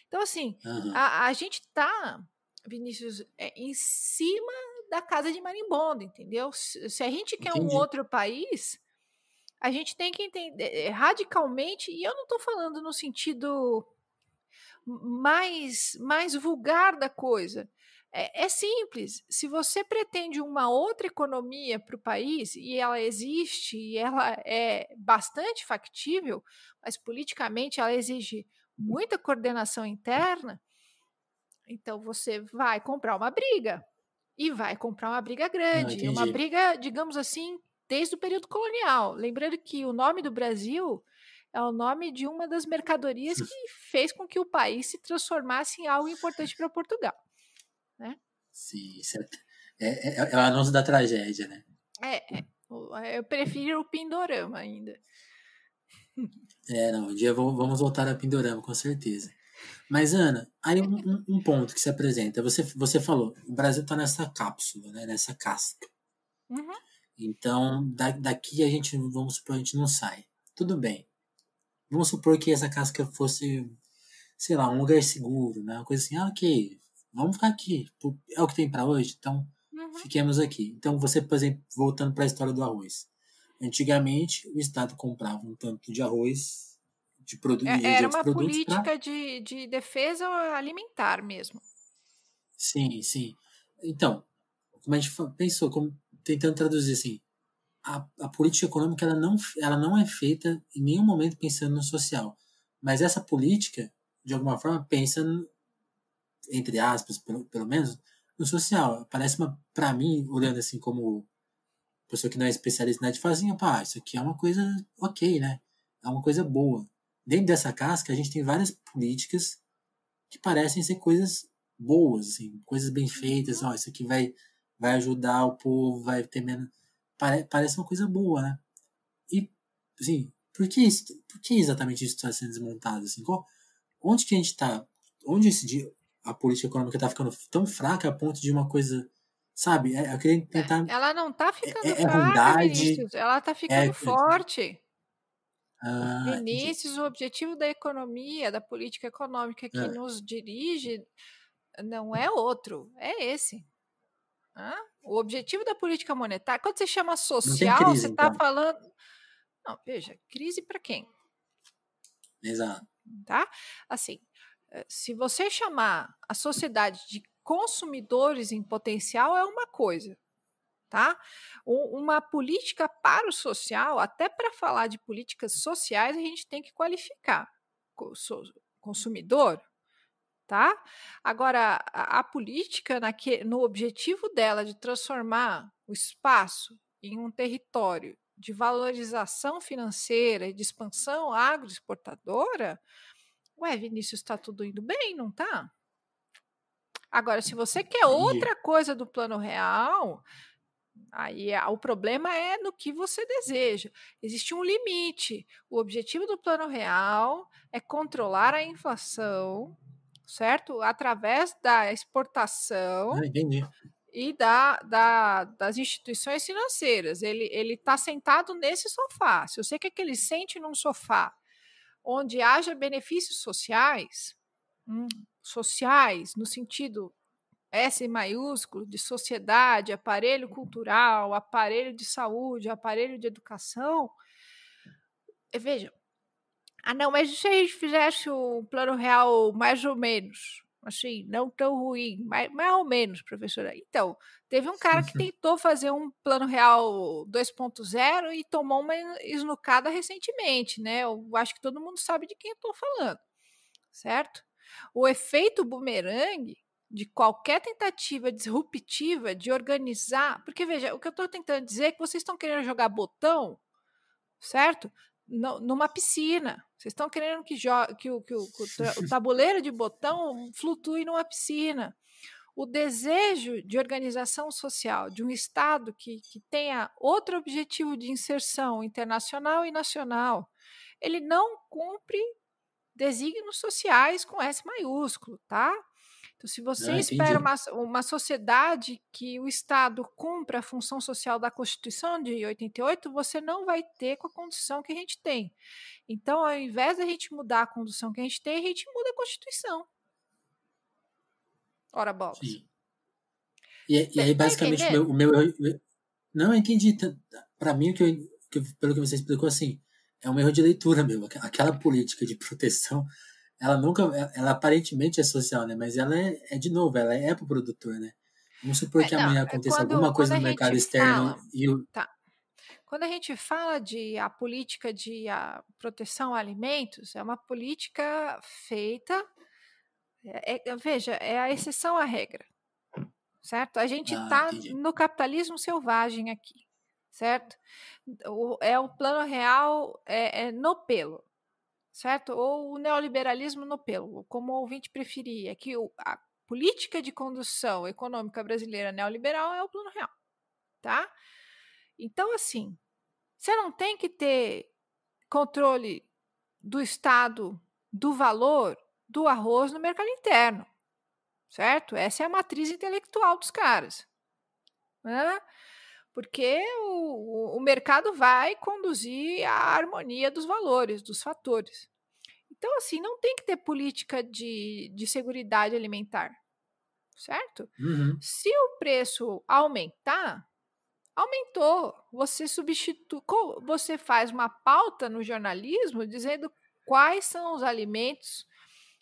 Então, assim, a gente está, Vinícius, em cima da casa de marimbondo, entendeu? Se a gente quer um outro país, a gente tem que entender radicalmente, e eu não estou falando no sentido mais vulgar da coisa. É simples. Se você pretende uma outra economia para o país, e ela existe, e ela é bastante factível, mas politicamente ela exige muita coordenação interna, então você vai comprar uma briga. E vai comprar uma briga grande, uma briga, digamos assim, desde o período colonial. Lembrando que o nome do Brasil é o nome de uma das mercadorias que fez com que o país se transformasse em algo importante para Portugal, né? Sim, é o anúncio da tragédia, né? Eu prefiro o Pindorama ainda. Não, um dia vamos voltar a Pindorama, com certeza. Mas, Ana, aí um ponto que se apresenta. Você falou, o Brasil está nessa cápsula, né, nessa casca. Uhum. Então, daqui vamos supor, a gente não sai. Tudo bem. Vamos supor que essa casca fosse, sei lá, um lugar seguro, né? Uma coisa assim, ok, vamos ficar aqui. É o que tem para hoje, então fiquemos aqui. Então, você, por exemplo, voltando para a história do arroz. Antigamente, o Estado comprava um tanto de arroz e de Era outros uma produtos política de defesa alimentar mesmo. Sim, sim. Então, como a gente pensou, tentando traduzir assim, a política econômica ela não é feita em nenhum momento pensando no social. Mas essa política, de alguma forma, pensa, entre aspas, pelo menos, no social. Parece para mim, olhando assim como pessoa que não é especialista na área, fala assim, pá, isso aqui é uma coisa ok, né? É uma coisa boa. Dentro dessa casca, a gente tem várias políticas que parecem ser coisas boas, assim, coisas bem feitas, ó, isso aqui vai ajudar o povo, vai ter menos. Parece uma coisa boa, né? E, assim, por que exatamente isso está sendo desmontado? Assim, onde que a gente está? Onde a política econômica está ficando tão fraca a ponto de uma coisa. Sabe? Eu queria tentar. Ela não está ficando fraca, Ruindade. Vinícius. Ela está ficando forte. Entendi. Vinícius, o objetivo da economia, da política econômica que nos dirige, não é outro, é esse. O objetivo da política monetária, quando você chama social, crise, você está então. falando. Não, veja, crise para quem? Exato. Tá? Assim, se você chamar a sociedade de consumidores em potencial, é uma coisa. Tá? Uma política para o social, até para falar de políticas sociais, a gente tem que qualificar consumidor, tá? Agora, a política, no objetivo dela de transformar o espaço em um território de valorização financeira e de expansão agroexportadora, Vinícius, está tudo indo bem, não tá? Agora, se você quer outra coisa do Plano Real, aí o problema é no que você deseja. Existe um limite. O objetivo do Plano Real é controlar a inflação, certo? Através da exportação e das instituições financeiras. Ele está sentado nesse sofá. Se você quer que ele sente num sofá onde haja benefícios sociais, no sentido S maiúsculo, de sociedade, aparelho cultural, aparelho de saúde, aparelho de educação. Veja, não, mas se a gente fizesse o Plano Real mais ou menos, assim, não tão ruim, mais ou menos, professora. Então, teve um cara que tentou fazer um Plano Real 2.0 e tomou uma esnucada recentemente, né? Eu acho que todo mundo sabe de quem eu estou falando, certo? O efeito bumerangue de qualquer tentativa disruptiva de organizar, porque veja, o que eu estou tentando dizer é que vocês estão querendo jogar botão, certo? Numa piscina. Vocês estão querendo que o tabuleiro de botão flutue numa piscina. o desejo de organização social de um Estado que tenha outro objetivo de inserção internacional e nacional, ele não cumpre desígnios sociais com S maiúsculo, tá? Então, se você espera Entendi. uma sociedade que o Estado cumpra a função social da Constituição de 88, você não vai ter com a condição que a gente tem. Então, ao invés da gente mudar a condição que a gente tem, a gente muda a Constituição. Ora, bolas. Sim. E aí, basicamente, o meu. Não, eu entendi. Para mim, pelo que você explicou, assim, é um erro de leitura mesmo. Aquela política de proteção, ela nunca. Ela aparentemente é social, né? Mas ela de novo, ela é pro produtor, né? Vamos supor que amanhã aconteça alguma coisa quando a no mercado gente externo fala, e o. tá. Quando a gente fala de a política de proteção a alimentos, é uma política feita, veja, é a exceção à regra, certo? A gente está Entendi. no capitalismo selvagem aqui, certo? É o plano real no pelo, certo? Ou o neoliberalismo no pelo, como o ouvinte preferir. É que a política de condução econômica brasileira neoliberal é o plano real, tá? Então, assim, você não tem que ter controle do Estado do valor do arroz no mercado interno, certo? Essa é a matriz intelectual dos caras, né? Porque o mercado vai conduzir a harmonia dos valores, dos fatores. Então, assim, não tem que ter política de seguridade alimentar, certo? Uhum. Se o preço aumentar, aumentou. Você faz uma pauta no jornalismo dizendo quais são os alimentos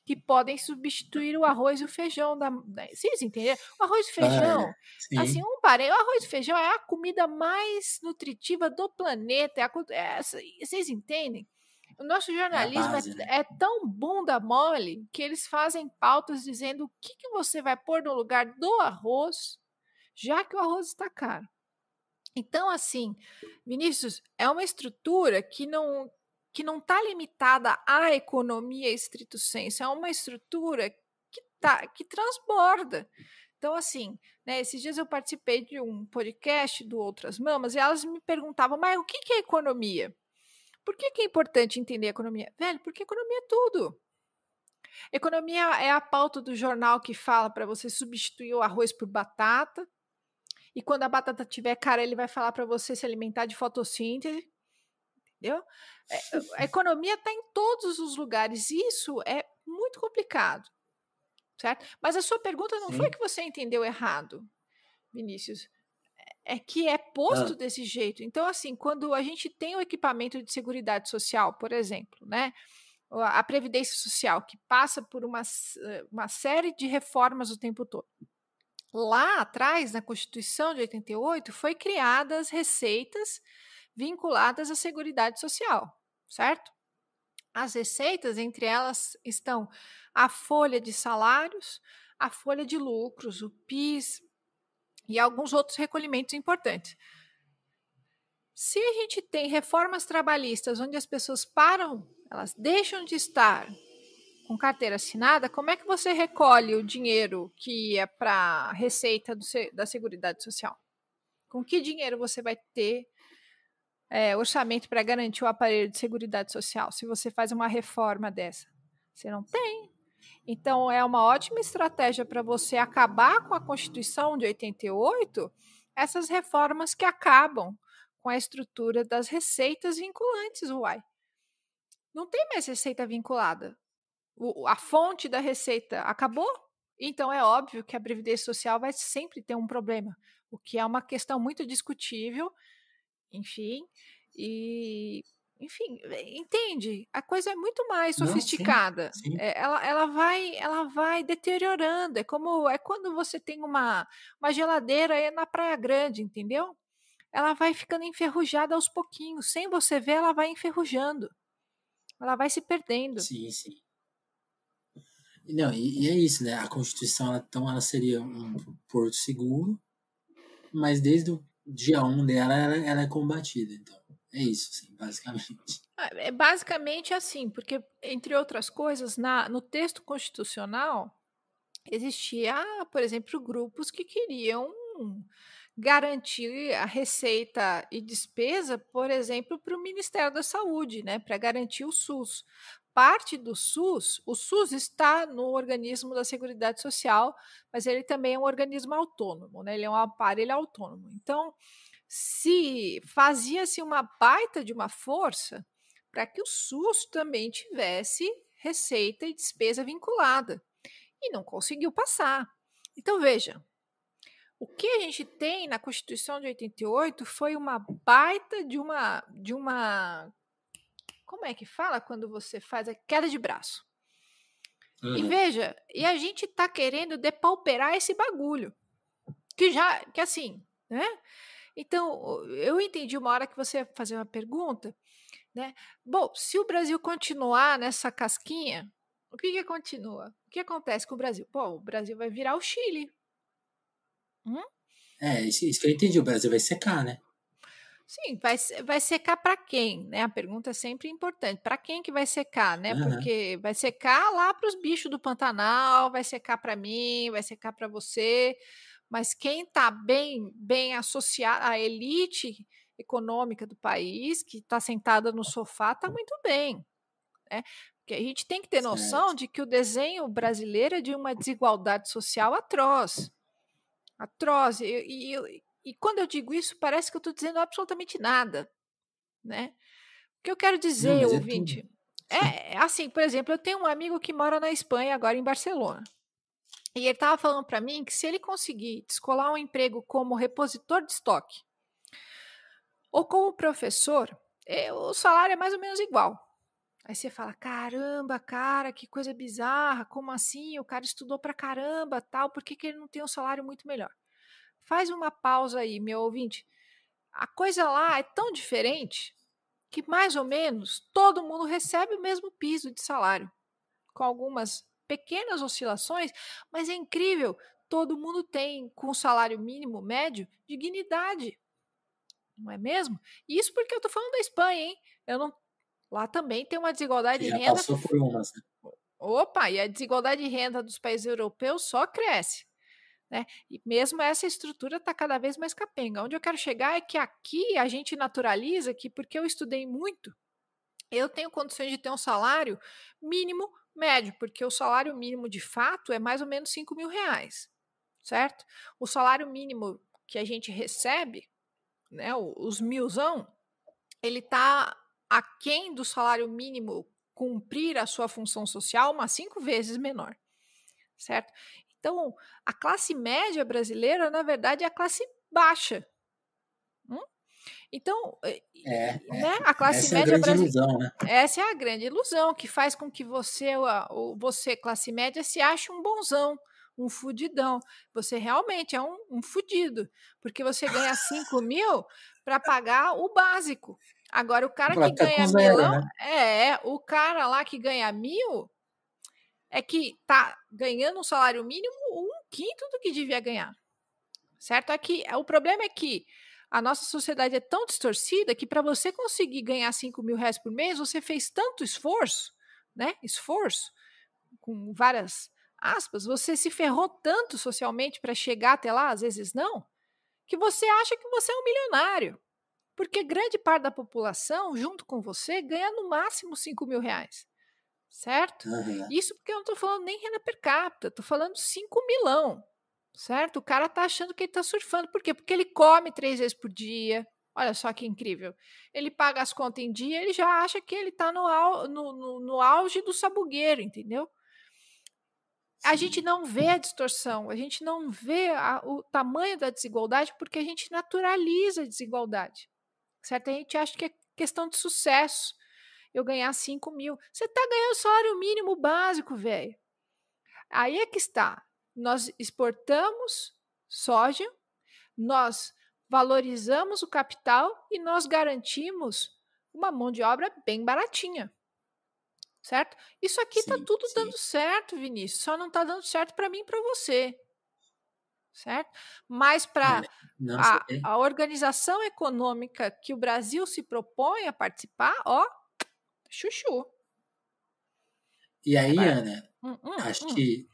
que podem substituir o arroz e o feijão. Vocês entenderam? O arroz e feijão, assim, Sim. o arroz e feijão é a comida mais nutritiva do planeta. Vocês entendem? O nosso É a jornalismo base, né? é tão bunda mole que eles fazem pautas dizendo o que você vai pôr no lugar do arroz, já que o arroz está caro. Então, assim, Vinícius, é uma estrutura que não está limitada à economia estrito sensu, é uma estrutura que transborda. Então, assim, né, esses dias eu participei de um podcast do Outras Mamas e elas me perguntavam, mas o que é economia? Por que é importante entender a economia? Velho, porque economia é tudo. Economia é a pauta do jornal que fala para você substituir o arroz por batata. E quando a batata tiver cara, ele vai falar para você se alimentar de fotossíntese. Entendeu? A economia está em todos os lugares. Isso é muito complicado. Certo? Mas a sua pergunta não foi que você entendeu errado, Vinícius. É que é posto desse jeito. Então, assim, quando a gente tem o equipamento de seguridade social, por exemplo, né? A Previdência Social, que passa por uma série de reformas o tempo todo. Lá atrás, na Constituição de 88, foi criadas receitas vinculadas à Seguridade Social, certo? As receitas, entre elas, estão a folha de salários, a folha de lucros, o PIS e alguns outros recolhimentos importantes. Se a gente tem reformas trabalhistas onde as pessoas param, elas deixam de estar com carteira assinada, como é que você recolhe o dinheiro que ia para a receita da Seguridade Social? Com que dinheiro você vai ter orçamento para garantir o aparelho de Seguridade Social se você faz uma reforma dessa? Você não tem. Então, é uma ótima estratégia para você acabar com a Constituição de 88, essas reformas que acabam com a estrutura das receitas vinculantes, uai. Não tem mais receita vinculada. A fonte da receita acabou, então é óbvio que a Previdência Social vai sempre ter um problema, o que é uma questão muito discutível, enfim, entende? A coisa é muito mais Não, sim. sofisticada. Sim. Ela vai deteriorando. É quando você tem uma geladeira aí na Praia Grande, entendeu? Ela vai ficando enferrujada aos pouquinhos. Sem você ver, ela vai enferrujando. Ela vai se perdendo. Sim, sim. Não, e é isso, né? A Constituição, ela seria um porto seguro, mas desde o dia 1 dela, ela é combatida. Então, é isso, sim, basicamente. É basicamente assim, porque, entre outras coisas, no texto constitucional, existia, por exemplo, grupos que queriam garantir a receita e despesa, por exemplo, para o Ministério da Saúde, né, para garantir o SUS. Parte do SUS, o SUS está no organismo da Seguridade Social, mas ele também é um organismo autônomo, né, ele é um aparelho autônomo. Então, se fazia-se uma baita de uma força para que o SUS também tivesse receita e despesa vinculada, e não conseguiu passar. Então, veja, o que a gente tem na Constituição de 88 foi uma baita de uma como é que fala quando você faz a queda de braço? E veja, e a gente está querendo depauperar esse bagulho, que assim, né? Então, eu entendi uma hora que você ia fazer uma pergunta, né? Bom, se o Brasil continuar nessa casquinha, o que continua? O que acontece com o Brasil? Pô, o Brasil vai virar o Chile. Isso que eu entendi. O Brasil vai secar, né? Sim, vai secar para quem, né? A pergunta é sempre importante. Para quem que vai secar, né? Porque vai secar lá para os bichos do Pantanal, vai secar para mim, vai secar para você. Mas quem está bem associado à elite econômica do país, que está sentada no sofá, está muito bem, né? Porque a gente tem que ter noção de que o desenho brasileiro é de uma desigualdade social atroz. Atroz. E quando eu digo isso, parece que eu estou dizendo absolutamente nada, né? O que eu quero dizer, Não, mas ouvinte, é assim, por exemplo, eu tenho um amigo que mora na Espanha, agora em Barcelona. E ele estava falando para mim que se ele conseguir descolar um emprego como repositor de estoque ou como professor, o salário é mais ou menos igual. Aí você fala, caramba, cara, que coisa bizarra, como assim? O cara estudou pra caramba, tal, por que ele não tem um salário muito melhor? Faz uma pausa aí, meu ouvinte. A coisa lá é tão diferente que mais ou menos todo mundo recebe o mesmo piso de salário, com algumas pequenas oscilações, mas é incrível, todo mundo tem, com o salário mínimo médio, dignidade, não é mesmo? Isso porque eu estou falando da Espanha, hein? Eu não, lá também tem uma desigualdade de já renda. passou por umas, né? Opa, e a desigualdade de renda dos países europeus só cresce. Né? E mesmo essa estrutura está cada vez mais capenga. Onde eu quero chegar é que aqui a gente naturaliza que, porque eu estudei muito, eu tenho condições de ter um salário mínimo médio, porque o salário mínimo de fato é mais ou menos 5 mil reais, certo? O salário mínimo que a gente recebe, né, os milzão, ele está aquém do salário mínimo cumprir a sua função social umas 5 vezes menor, certo? Então, a classe média brasileira, na verdade, é a classe baixa. Então, né, a classe essa é a média grande brasileira. ilusão, né? Essa é a grande ilusão que faz com que você, classe média, se ache um bonzão, um fudidão. Você realmente é um fudido, porque você ganha 5 mil para pagar o básico. Agora, o cara Pra que ficar com ganha zero, milão, né? o cara lá que ganha 1.000 é que tá ganhando um salário mínimo um quinto do que devia ganhar. Certo? Aqui, o problema é que a nossa sociedade é tão distorcida que para você conseguir ganhar 5 mil reais por mês, você fez tanto esforço, né? Esforço, com várias aspas, você se ferrou tanto socialmente para chegar até lá, às vezes não, que você acha que você é um milionário. Porque grande parte da população, junto com você, ganha no máximo 5 mil reais. Certo? Isso porque eu não estou falando nem renda per capita, estou falando 5 milão. Certo? O cara tá achando que ele tá surfando. Por quê? Porque ele come 3 vezes por dia. Olha só que incrível. Ele paga as contas em dia, ele já acha que ele tá no auge do sabugueiro, entendeu? A gente não vê a distorção, a gente não vê o tamanho da desigualdade porque a gente naturaliza a desigualdade. Certo? A gente acha que é questão de sucesso. Eu ganhar 5 mil. Você tá ganhando salário mínimo básico, velho. Aí é que está. Nós exportamos soja, nós valorizamos o capital e nós garantimos uma mão de obra bem baratinha. Certo? Isso aqui está tudo dando certo, Vinícius. Só não está dando certo para mim e para você. Certo? Mas para a organização econômica que o Brasil se propõe a participar, ó, chuchu. E aí, Ana, acho que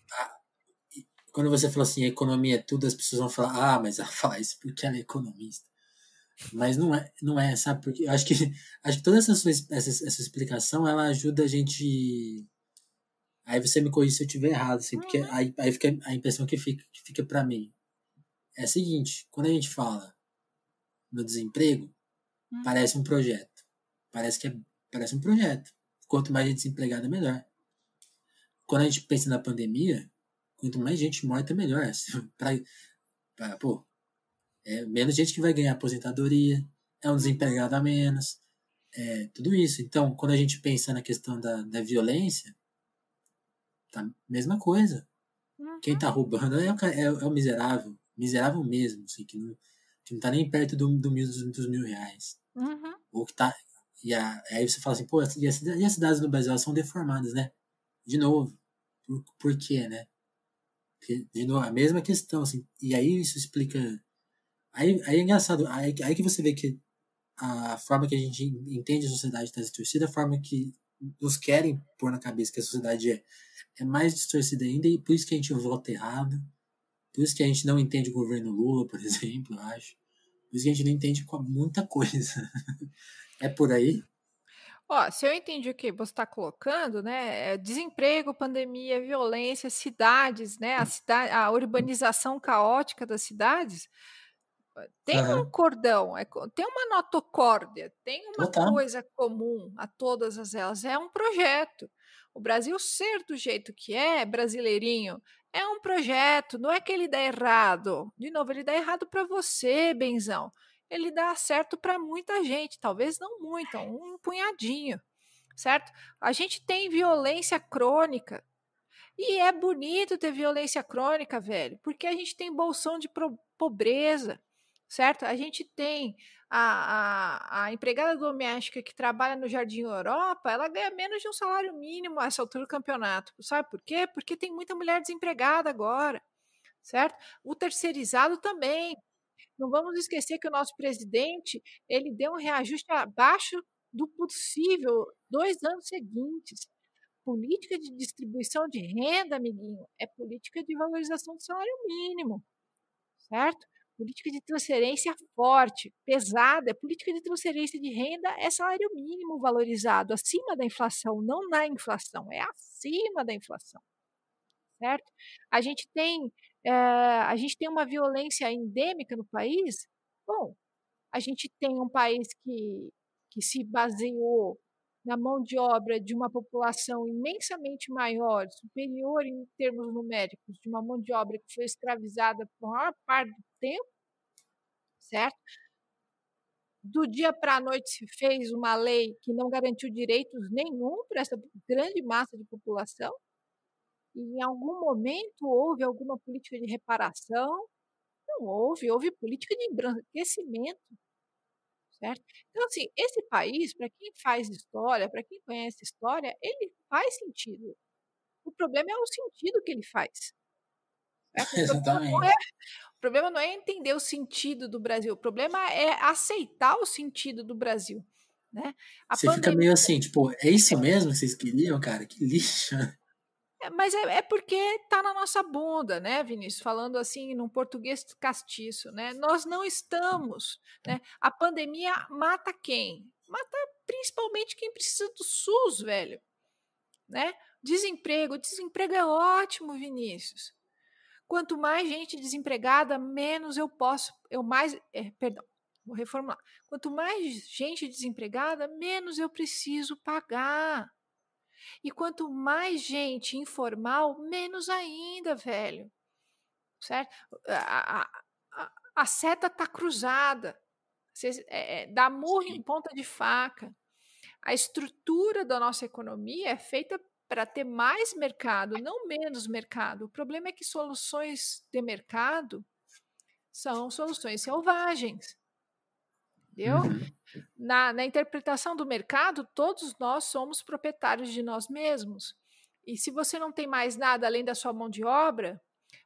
quando você fala assim, economia é tudo, as pessoas vão falar, mas ela fala isso porque ela é economista. Mas não é, sabe? Porque eu acho que toda essa explicação, ela ajuda a gente. Aí você me corrige se eu estiver errado, assim, porque Uhum, aí fica a impressão que fica para mim. É a seguinte, quando a gente fala no desemprego, uhum, parece um projeto. Parece um projeto. Quanto mais gente desempregada, melhor. Quando a gente pensa na pandemia, quanto mais gente morta, melhor. Pô, menos gente que vai ganhar aposentadoria, é um uhum, desempregado a menos, tudo isso. Então, quando a gente pensa na questão da violência, tá mesma coisa. Quem uhum, tá roubando é o miserável, miserável mesmo, assim, que não tá nem perto dos R$ 1.000. uhum. Ou que tá. Aí você fala assim, pô, e as cidades no Brasil elas são deformadas, né? De novo. Por quê, né? Porque, de novo, a mesma questão, assim. E aí isso explica. Aí é engraçado. Aí que você vê que a forma que a gente entende a sociedade está distorcida, a forma que nos querem pôr na cabeça que a sociedade é mais distorcida ainda, e por isso que a gente vota errado, por isso que a gente não entende o governo Lula, por exemplo, eu acho. Por isso que a gente não entende muita coisa. É por aí? Ó, se eu entendi o que você está colocando, né, desemprego, pandemia, violência, cidades, né, a urbanização caótica das cidades, tem um Aham. cordão, tem uma notocórdia, tem uma Total. coisa comum a todas elas, é um projeto. O Brasil ser do jeito que é, brasileirinho, é um projeto, não é que ele dá errado. De novo, ele dá errado para você, benzão. Ele dá certo para muita gente, talvez não muita, um punhadinho, certo? A gente tem violência crônica. E é bonito ter violência crônica, velho, porque a gente tem bolsão de pobreza, certo? A gente tem a empregada doméstica que trabalha no Jardim Europa, ela ganha menos de um salário mínimo a essa altura do campeonato. Sabe por quê? Porque tem muita mulher desempregada agora, certo? O terceirizado também. Não vamos esquecer que o nosso presidente, ele deu um reajuste abaixo do possível 2 anos seguintes. Política de distribuição de renda, amiguinho, é política de valorização do salário mínimo, certo? Política de transferência forte, pesada, é política de transferência de renda, é salário mínimo valorizado, acima da inflação, não na inflação, é acima da inflação, certo? A gente tem, a gente tem uma violência endêmica no país. Bom, a gente tem um país que se baseou na mão de obra de uma população imensamente maior, superior em termos numéricos, de uma mão de obra que foi escravizada por maior parte do tempo, certo? Do dia para a noite se fez uma lei que não garantiu direitos nenhum para essa grande massa de população, e em algum momento houve alguma política de reparação? Não houve, houve política de embranquecimento. Certo? Então, assim, esse país, para quem faz história, para quem conhece história, ele faz sentido. O problema é o sentido que ele faz. Certo? Exatamente. O problema não é entender o sentido do Brasil, o problema é aceitar o sentido do Brasil. Né? A Você fica pandemia. meio assim, tipo, é isso mesmo que vocês queriam, cara? Que lixo. Mas é porque está na nossa bunda, né, Vinícius? Falando assim, num português castiço, né? Nós não estamos, né? A pandemia mata quem? Mata principalmente quem precisa do SUS, velho, né? Desemprego é ótimo, Vinícius. Quanto mais gente desempregada, menos eu posso, eu mais, perdão, vou reformular. Quanto mais gente desempregada, menos eu preciso pagar. E quanto mais gente informal, menos ainda, velho. Certo? A seta tá cruzada. Dá murro em Sim. ponta de faca. A estrutura da nossa economia é feita para ter mais mercado, não menos mercado. O problema é que soluções de mercado são soluções selvagens, entendeu? Uhum. Na interpretação do mercado, todos nós somos proprietários de nós mesmos. E se você não tem mais nada além da sua mão de obra,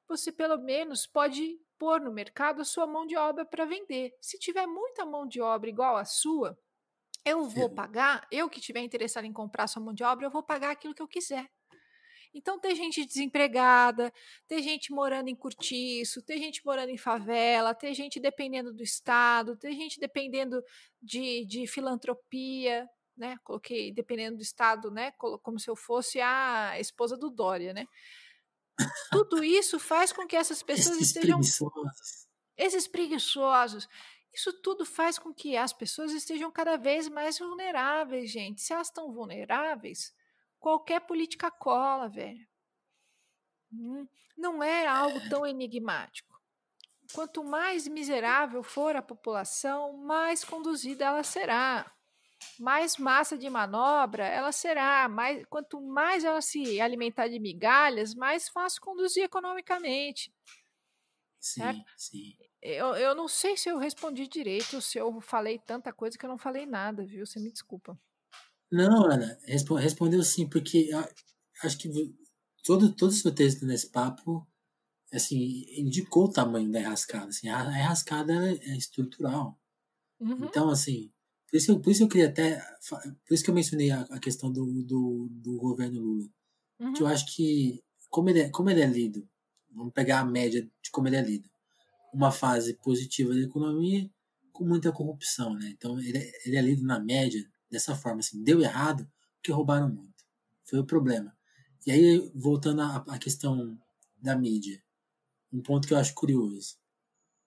você pelo menos pode pôr no mercado a sua mão de obra para vender. Se tiver muita mão de obra igual a sua, eu vou Ferrou. pagar, eu que estiver interessado em comprar sua mão de obra, eu vou pagar aquilo que eu quiser. Então, tem gente desempregada, tem gente morando em cortiço, tem gente morando em favela, tem gente dependendo do Estado, tem gente dependendo de filantropia, né? Coloquei dependendo do Estado, né? Como se eu fosse a esposa do Dória, né? Tudo isso faz com que essas pessoas Esses estejam, preguiçosos. esses preguiçosos, isso tudo faz com que as pessoas estejam cada vez mais vulneráveis, gente. Se elas estão vulneráveis, qualquer política cola, velho. Não é algo tão enigmático. Quanto mais miserável for a população, mais conduzida ela será. Mais massa de manobra ela será. Quanto mais ela se alimentar de migalhas, mais fácil conduzir economicamente. Certo? Sim, sim. Eu não sei se eu respondi direito, se eu falei tanta coisa que eu não falei nada, viu? Você me desculpa. Não, Ana, respondeu sim, porque acho que todo o seu texto nesse papo, assim, indicou o tamanho da enrascada. Assim, a enrascada é estrutural. Uhum, Então, assim, por isso eu queria até. Por isso que eu mencionei a questão do governo Lula. Que eu uhum, acho que, como ele é lido, vamos pegar a média de como ele é lido. Uma fase positiva da economia com muita corrupção, né? Então, ele é lido na média dessa forma, assim, deu errado porque roubaram muito. Foi o problema. E aí, voltando à questão da mídia, um ponto que eu acho curioso.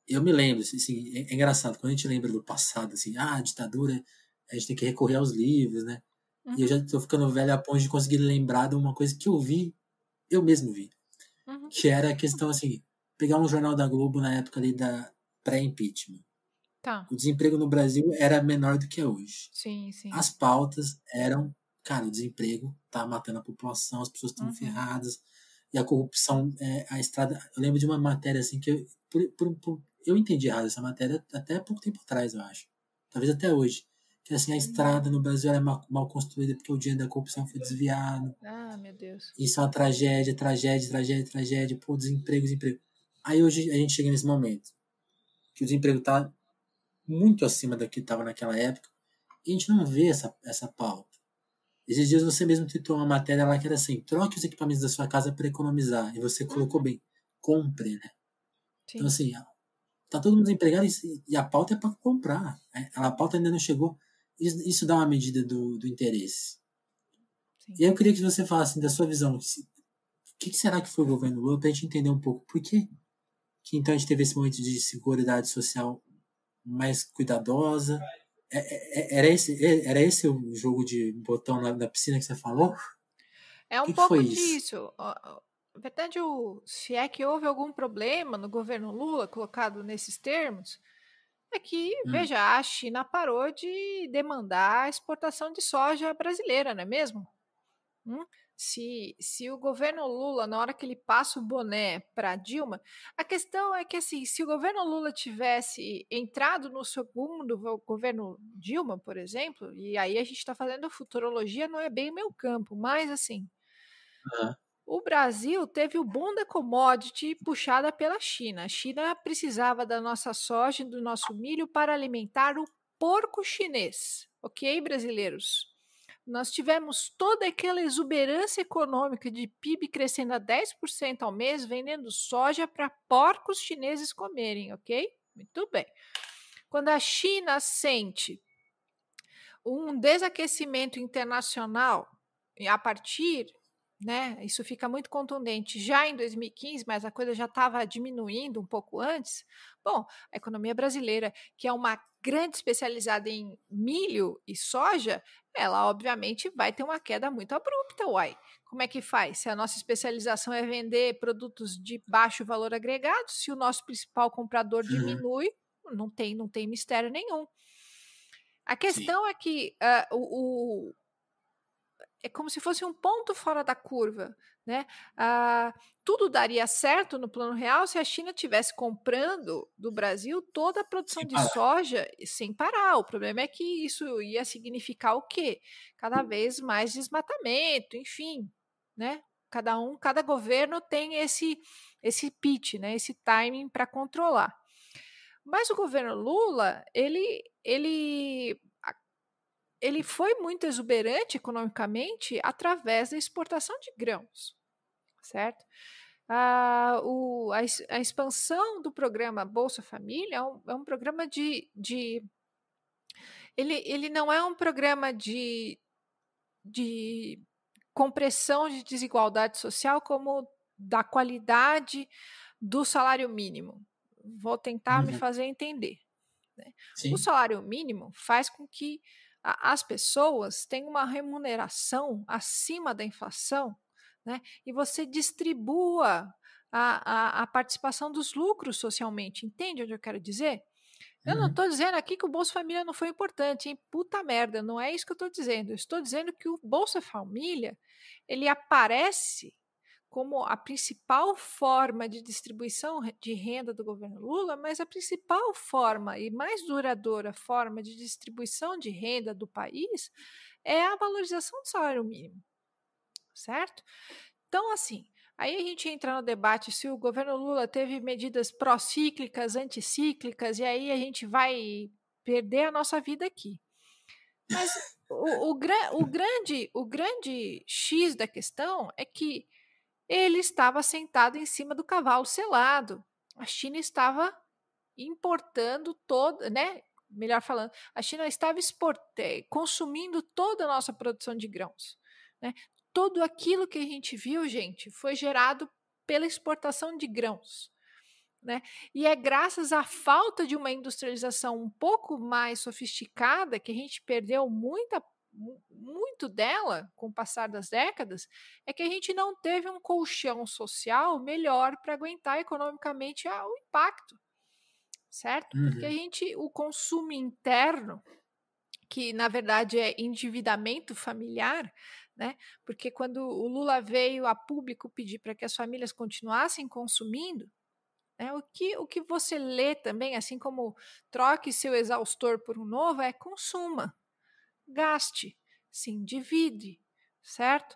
Eu me lembro, assim, é engraçado, quando a gente lembra do passado, assim, a ditadura, a gente tem que recorrer aos livros, né? E eu uhum, já tô ficando velho a ponto de conseguir lembrar de uma coisa que eu vi, eu mesmo vi, uhum. que era a questão, assim, pegar um jornal da Globo na época ali da pré-impeachment. Tá. O desemprego no Brasil era menor do que é hoje. Sim, sim. As pautas eram, cara, o desemprego tá matando a população, as pessoas estão Uhum. ferradas, e a corrupção, a estrada. Eu lembro de uma matéria assim que eu entendi errado essa matéria até pouco tempo atrás, eu acho. Talvez até hoje. Que assim, a estrada no Brasil era mal construída porque o dinheiro da corrupção foi desviado. Ah, meu Deus. Isso é uma tragédia, tragédia, tragédia, tragédia. Pô, desemprego, desemprego. Aí hoje a gente chega nesse momento que o desemprego tá muito acima do que estava naquela época e a gente não vê essa pauta. Esses dias você mesmo tweetou uma matéria lá que era assim: troque os equipamentos da sua casa para economizar. E você colocou Uhum. bem: compre, né? Então, Sim. assim, tá todo mundo desempregado e a pauta é para comprar. A pauta ainda não chegou. Isso dá uma medida do interesse. Sim. E aí eu queria que você falasse assim, da sua visão. O que será que foi o governo Lula para a gente entender um pouco por que então a gente teve esse momento de seguridade social mais cuidadosa. Era esse o jogo de botão na piscina que você falou? O É um que foi pouco isso? disso. Na verdade, se é que houve algum problema no governo Lula colocado nesses termos, é que, Hum, veja, a China parou de demandar a exportação de soja brasileira, não é mesmo? Hum? Se o governo Lula, na hora que ele passa o boné para Dilma, a questão é que, assim, se o governo Lula tivesse entrado no segundo governo Dilma, por exemplo, e aí a gente está fazendo futurologia, não é bem o meu campo, mas, assim, ah, o Brasil teve o boom da commodity puxada pela China. A China precisava da nossa soja e do nosso milho para alimentar o porco chinês. Ok, brasileiros? Nós tivemos toda aquela exuberância econômica de PIB crescendo a 10% ao mês, vendendo soja para porcos chineses comerem, ok? Muito bem. Quando a China sente um desaquecimento internacional a partir, né? Isso fica muito contundente já em 2015, mas a coisa já estava diminuindo um pouco antes. Bom, a economia brasileira, que é uma grande especializada em milho e soja, ela obviamente vai ter uma queda muito abrupta, uai. Como é que faz? Se a nossa especialização é vender produtos de baixo valor agregado, se o nosso principal comprador uhum, diminui, não tem mistério nenhum. A sim. questão é que é como se fosse um ponto fora da curva, né? Tudo daria certo no plano real se a China tivesse comprando do Brasil toda a produção Sem de parar. soja sem parar. O problema é que isso ia significar o quê? Cada vez mais desmatamento, enfim, né? Cada governo tem esse pitch, né? Esse timing para controlar. Mas o governo Lula, ele foi muito exuberante economicamente através da exportação de grãos. certo? A expansão do programa Bolsa Família é um programa ele não é um programa de compressão de desigualdade social como da qualidade do salário mínimo. Vou tentar me fazer entender. Né? O salário mínimo faz com que as pessoas tenham uma remuneração acima da inflação, né? E você distribua a participação dos lucros socialmente. Entende onde eu quero dizer? Eu não estou dizendo aqui que o Bolsa Família não foi importante, hein? Puta merda, não é isso que eu estou dizendo. Eu estou dizendo que o Bolsa Família, ele aparece como a principal forma de distribuição de renda do governo Lula, mas a principal forma e mais duradoura forma de distribuição de renda do país é a valorização do salário mínimo, certo? Então, assim, aí a gente entra no debate se o governo Lula teve medidas pró-cíclicas, anticíclicas, e aí a gente vai perder a nossa vida aqui. Mas o grande X da questão é que ele estava sentado em cima do cavalo selado. A China estava importando toda, né? Melhor falando, a China estava consumindo toda a nossa produção de grãos. Né? Tudo aquilo que a gente viu, gente, foi gerado pela exportação de grãos. Né? E é graças à falta de uma industrialização um pouco mais sofisticada que a gente perdeu muito dela com o passar das décadas, é que a gente não teve um colchão social melhor para aguentar economicamente o impacto, certo? Porque o consumo interno, que na verdade é endividamento familiar, né? Porque quando o Lula veio a público pedir para que as famílias continuassem consumindo, o que você lê também, assim como troque seu exaustor por um novo, é consuma, gaste, se endivide, certo?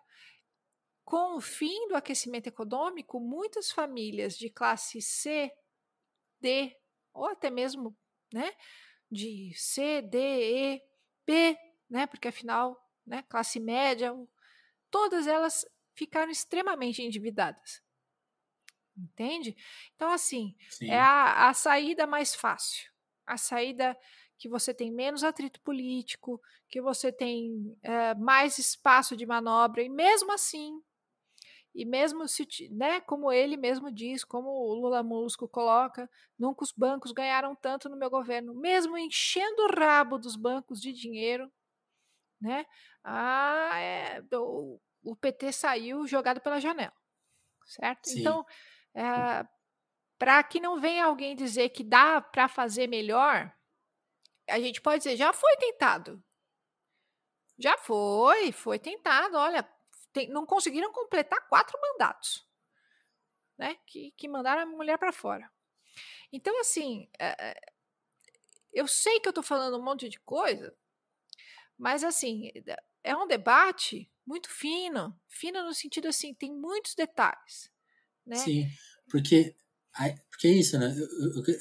Com o fim do aquecimento econômico, muitas famílias de classe C, D, ou até mesmo né, de C, D, E, B, né, porque afinal, né, classe média, todas elas ficaram extremamente endividadas. Entende? Então, assim, é a saída mais fácil. A saída que você tem menos atrito político, que você tem mais espaço de manobra, e mesmo assim, e mesmo se, né, como ele mesmo diz, como o Lula Molusco coloca, nunca os bancos ganharam tanto no meu governo, mesmo enchendo o rabo dos bancos de dinheiro, né? O PT saiu jogado pela janela, certo? Sim. Então, para que não venha alguém dizer que dá para fazer melhor, a gente pode dizer, já foi tentado. Já foi tentado. Olha, não conseguiram completar 4 mandatos, né? Que mandaram a mulher para fora. Então, assim, eu sei que eu estou falando um monte de coisa, mas, assim, é um debate muito fino no sentido, assim, tem muitos detalhes, né? Sim, porque é isso, né?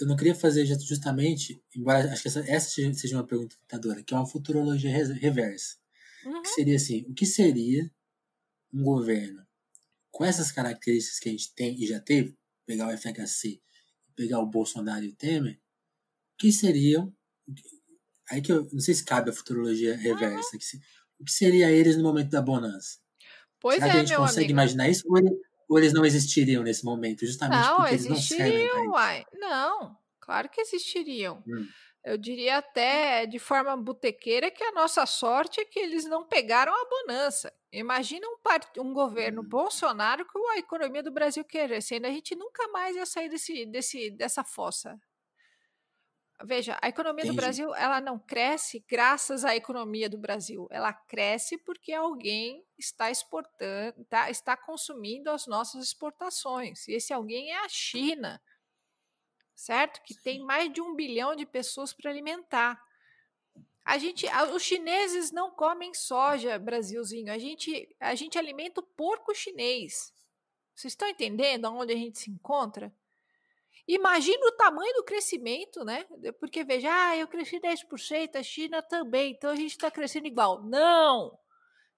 Eu não queria fazer justamente, embora acho que essa seja uma pergunta tentadora, que é uma futurologia reversa. Que seria assim, o que seria um governo com essas características que a gente tem e já teve, pegar o FHC, pegar o Bolsonaro e o Temer, o que seriam, aí que eu não sei se cabe a futurologia reversa, o que seria eles no momento da bonança? Pois Será que a gente consegue imaginar isso? Ou eles não existiriam nesse momento, justamente porque eles não servem para isso? Uai. Não, claro que existiriam. Eu diria até de forma botequeira que a nossa sorte é que eles não pegaram a bonança. Imagina um governo Bolsonaro com a economia do Brasil crescendo. A gente nunca mais ia sair dessa fossa. Veja, a economia do Brasil ela não cresce graças à economia do Brasil. Ela cresce porque alguém está exportando, está consumindo as nossas exportações. E esse alguém é a China, certo? Que tem mais de 1 bilhão de pessoas para alimentar. Os chineses não comem soja, Brasilzinho. A gente alimenta o porco chinês. Vocês estão entendendo onde a gente se encontra? Imagina o tamanho do crescimento, né? Porque veja, eu cresci 10%, a China também, então a gente está crescendo igual. Não!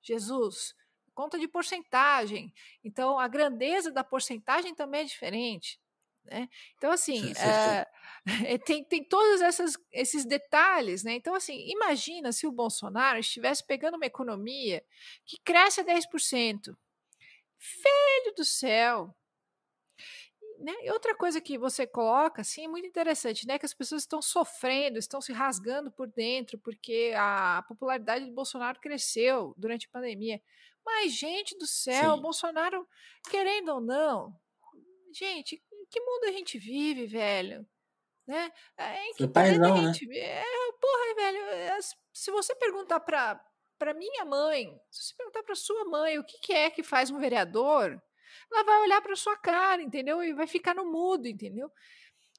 Jesus, conta de porcentagem. Então, a grandeza da porcentagem também é diferente. Né? Então, assim, tem todos esses detalhes. Né? Então, assim, imagina se o Bolsonaro estivesse pegando uma economia que cresce a 10%. Filho do céu! Né? E outra coisa que você coloca, assim, é muito interessante, né? Que as pessoas estão sofrendo, estão se rasgando por dentro, porque a popularidade do Bolsonaro cresceu durante a pandemia. Mas, gente do céu, o Sim. Bolsonaro, querendo ou não, gente, em que mundo a gente vive, velho? Né? Em que Foi planeta a paizão, né? gente vive? Porra, velho, se você perguntar para minha mãe, se você perguntar para sua mãe o que é que faz um vereador, ela vai olhar para sua cara, entendeu? E vai ficar no mudo, entendeu?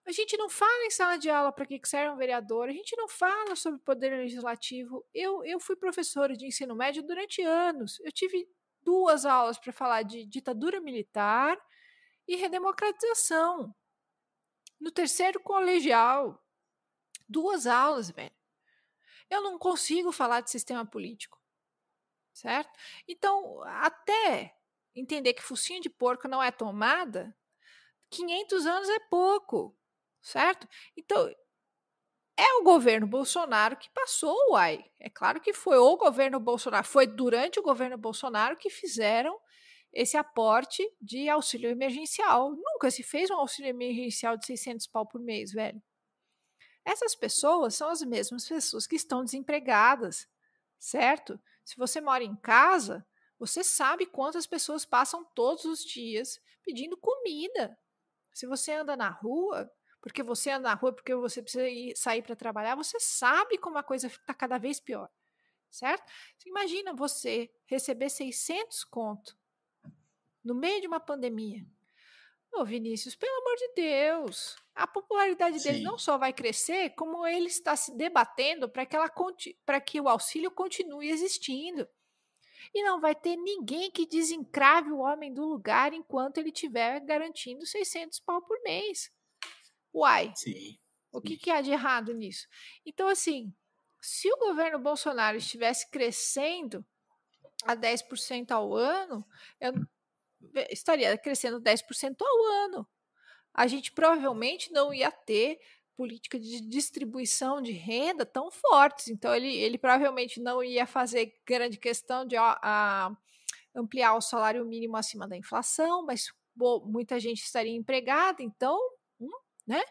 A gente não fala em sala de aula para que serve um vereador, a gente não fala sobre poder legislativo. Eu fui professora de ensino médio durante anos. Eu tive 2 aulas para falar de ditadura militar e redemocratização. No terceiro colegial, 2 aulas, velho. Eu não consigo falar de sistema político, certo? Então, até entender que focinho de porco não é tomada, 500 anos é pouco, certo? Então, é o governo Bolsonaro que passou, uai. É claro que foi o governo Bolsonaro, foi durante o governo Bolsonaro que fizeram esse aporte de auxílio emergencial. Nunca se fez um auxílio emergencial de 600 pau por mês, velho. Essas pessoas são as mesmas pessoas que estão desempregadas, certo? Se você mora em casa, você sabe quantas pessoas passam todos os dias pedindo comida. Se você anda na rua, porque você anda na rua porque você precisa sair para trabalhar, você sabe como a coisa está cada vez pior, certo? Imagina você receber 600 conto no meio de uma pandemia. Ô, Vinícius, pelo amor de Deus, a popularidade dele não Sim. só vai crescer, como ele está se debatendo para que o auxílio continue existindo. E não vai ter ninguém que desencrave o homem do lugar enquanto ele estiver garantindo 600 pau por mês. Uai, Sim. o Sim. que há de errado nisso? Então, assim, se o governo Bolsonaro estivesse crescendo a 10% ao ano, eu estaria crescendo 10% ao ano. A gente provavelmente não ia ter política de distribuição de renda tão fortes. Então, ele provavelmente não ia fazer grande questão de ampliar o salário mínimo acima da inflação, mas muita gente estaria empregada, então, né?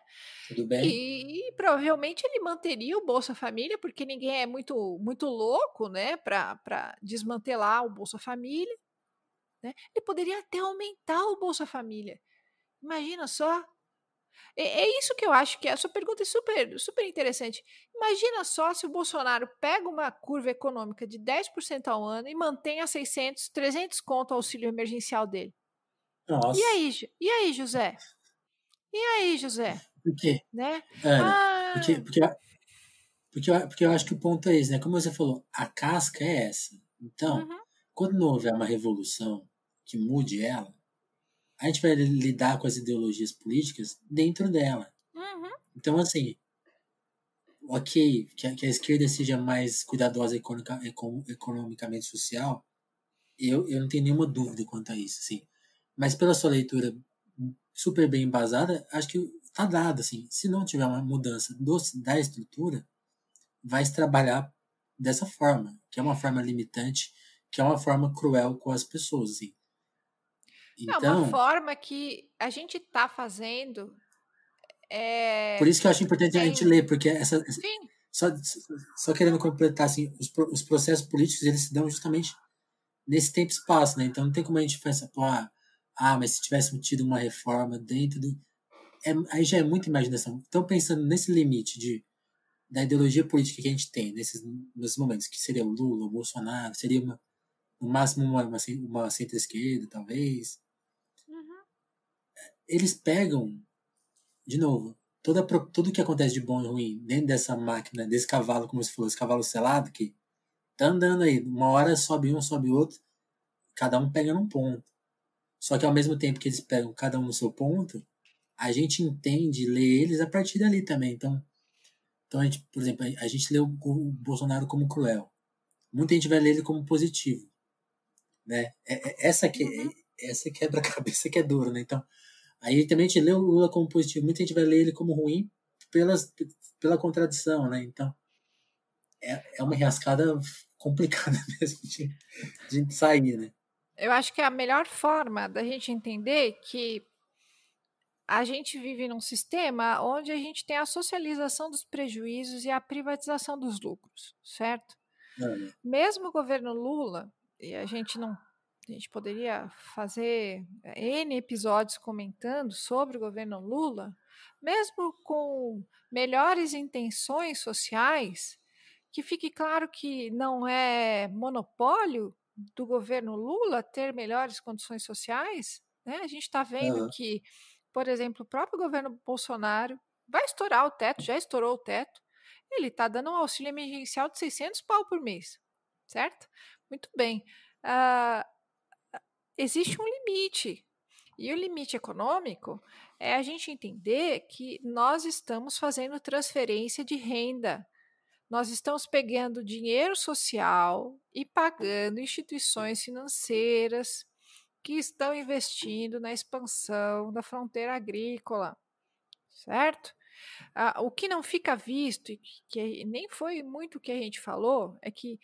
Tudo bem? E provavelmente ele manteria o Bolsa Família, porque ninguém é muito louco, né, para desmantelar o Bolsa Família. Né? Ele poderia até aumentar o Bolsa Família. Imagina só. É isso que eu acho que a sua pergunta é super interessante. Imagina só se o Bolsonaro pega uma curva econômica de 10% ao ano e mantém a 600, 300 conto o auxílio emergencial dele. Nossa. E aí, José? E aí, José? Por quê? Né? Ana, Ah, porque eu acho que o ponto é esse, né? Como você falou, a casca é essa. Então, uhum, quando não houver uma revolução que mude ela, a gente vai lidar com as ideologias políticas dentro dela. uhum. Então, assim, ok, que a esquerda seja mais cuidadosa economicamente social, eu não tenho nenhuma dúvida quanto a isso, assim. Mas pela sua leitura super bem embasada, acho que tá dado, assim. Se não tiver uma mudança da estrutura, vai se trabalhar dessa forma, que é uma forma limitante, que é uma forma cruel com as pessoas, assim. É uma Então, forma que a gente está fazendo por é, isso que eu acho importante a gente sem. ler, porque Sim. só, só querendo Uhum. completar, assim, os processos políticos, eles se dão justamente nesse tempo e espaço, né? Então não tem como a gente pensar, pô, mas se tivéssemos tido uma reforma dentro do... aí já é muita imaginação. Então, pensando nesse limite da ideologia política que a gente tem nesses momentos, que seria o Lula, o Bolsonaro, seria no máximo uma centro-esquerda, talvez. Uhum. Eles pegam, de novo, tudo que acontece de bom e ruim dentro dessa máquina, desse cavalo, como você falou, esse cavalo selado, que tá andando aí, uma hora sobe um, sobe outro, cada um pega num ponto. Só que ao mesmo tempo que eles pegam cada um no seu ponto, a gente entende, lê eles a partir dali também. Então a gente, por exemplo, a gente lê o Bolsonaro como cruel. Muita gente vai ler ele como positivo. né? Essa quebra-cabeça que é duro, né? Então, aí também a gente lê o Lula como positivo, muita gente vai ler ele como ruim pela contradição, né? Então, é uma enrascada complicada mesmo de sair, né? Eu acho que a melhor forma da gente entender que a gente vive num sistema onde a gente tem a socialização dos prejuízos e a privatização dos lucros, certo? Mesmo o governo Lula, e a gente poderia fazer N episódios comentando sobre o governo Lula, mesmo com melhores intenções sociais, que fique claro que não é monopólio do governo Lula ter melhores condições sociais, né? A gente está vendo que, por exemplo, o próprio governo Bolsonaro vai estourar o teto, já estourou o teto, ele está dando um auxílio emergencial de 600 pau por mês, certo? Muito bem. Existe um limite. E o limite econômico é a gente entender que nós estamos fazendo transferência de renda. Nós estamos pegando dinheiro social e pagando instituições financeiras que estão investindo na expansão da fronteira agrícola, certo? O que não fica visto, e que nem foi muito o que a gente falou, é que,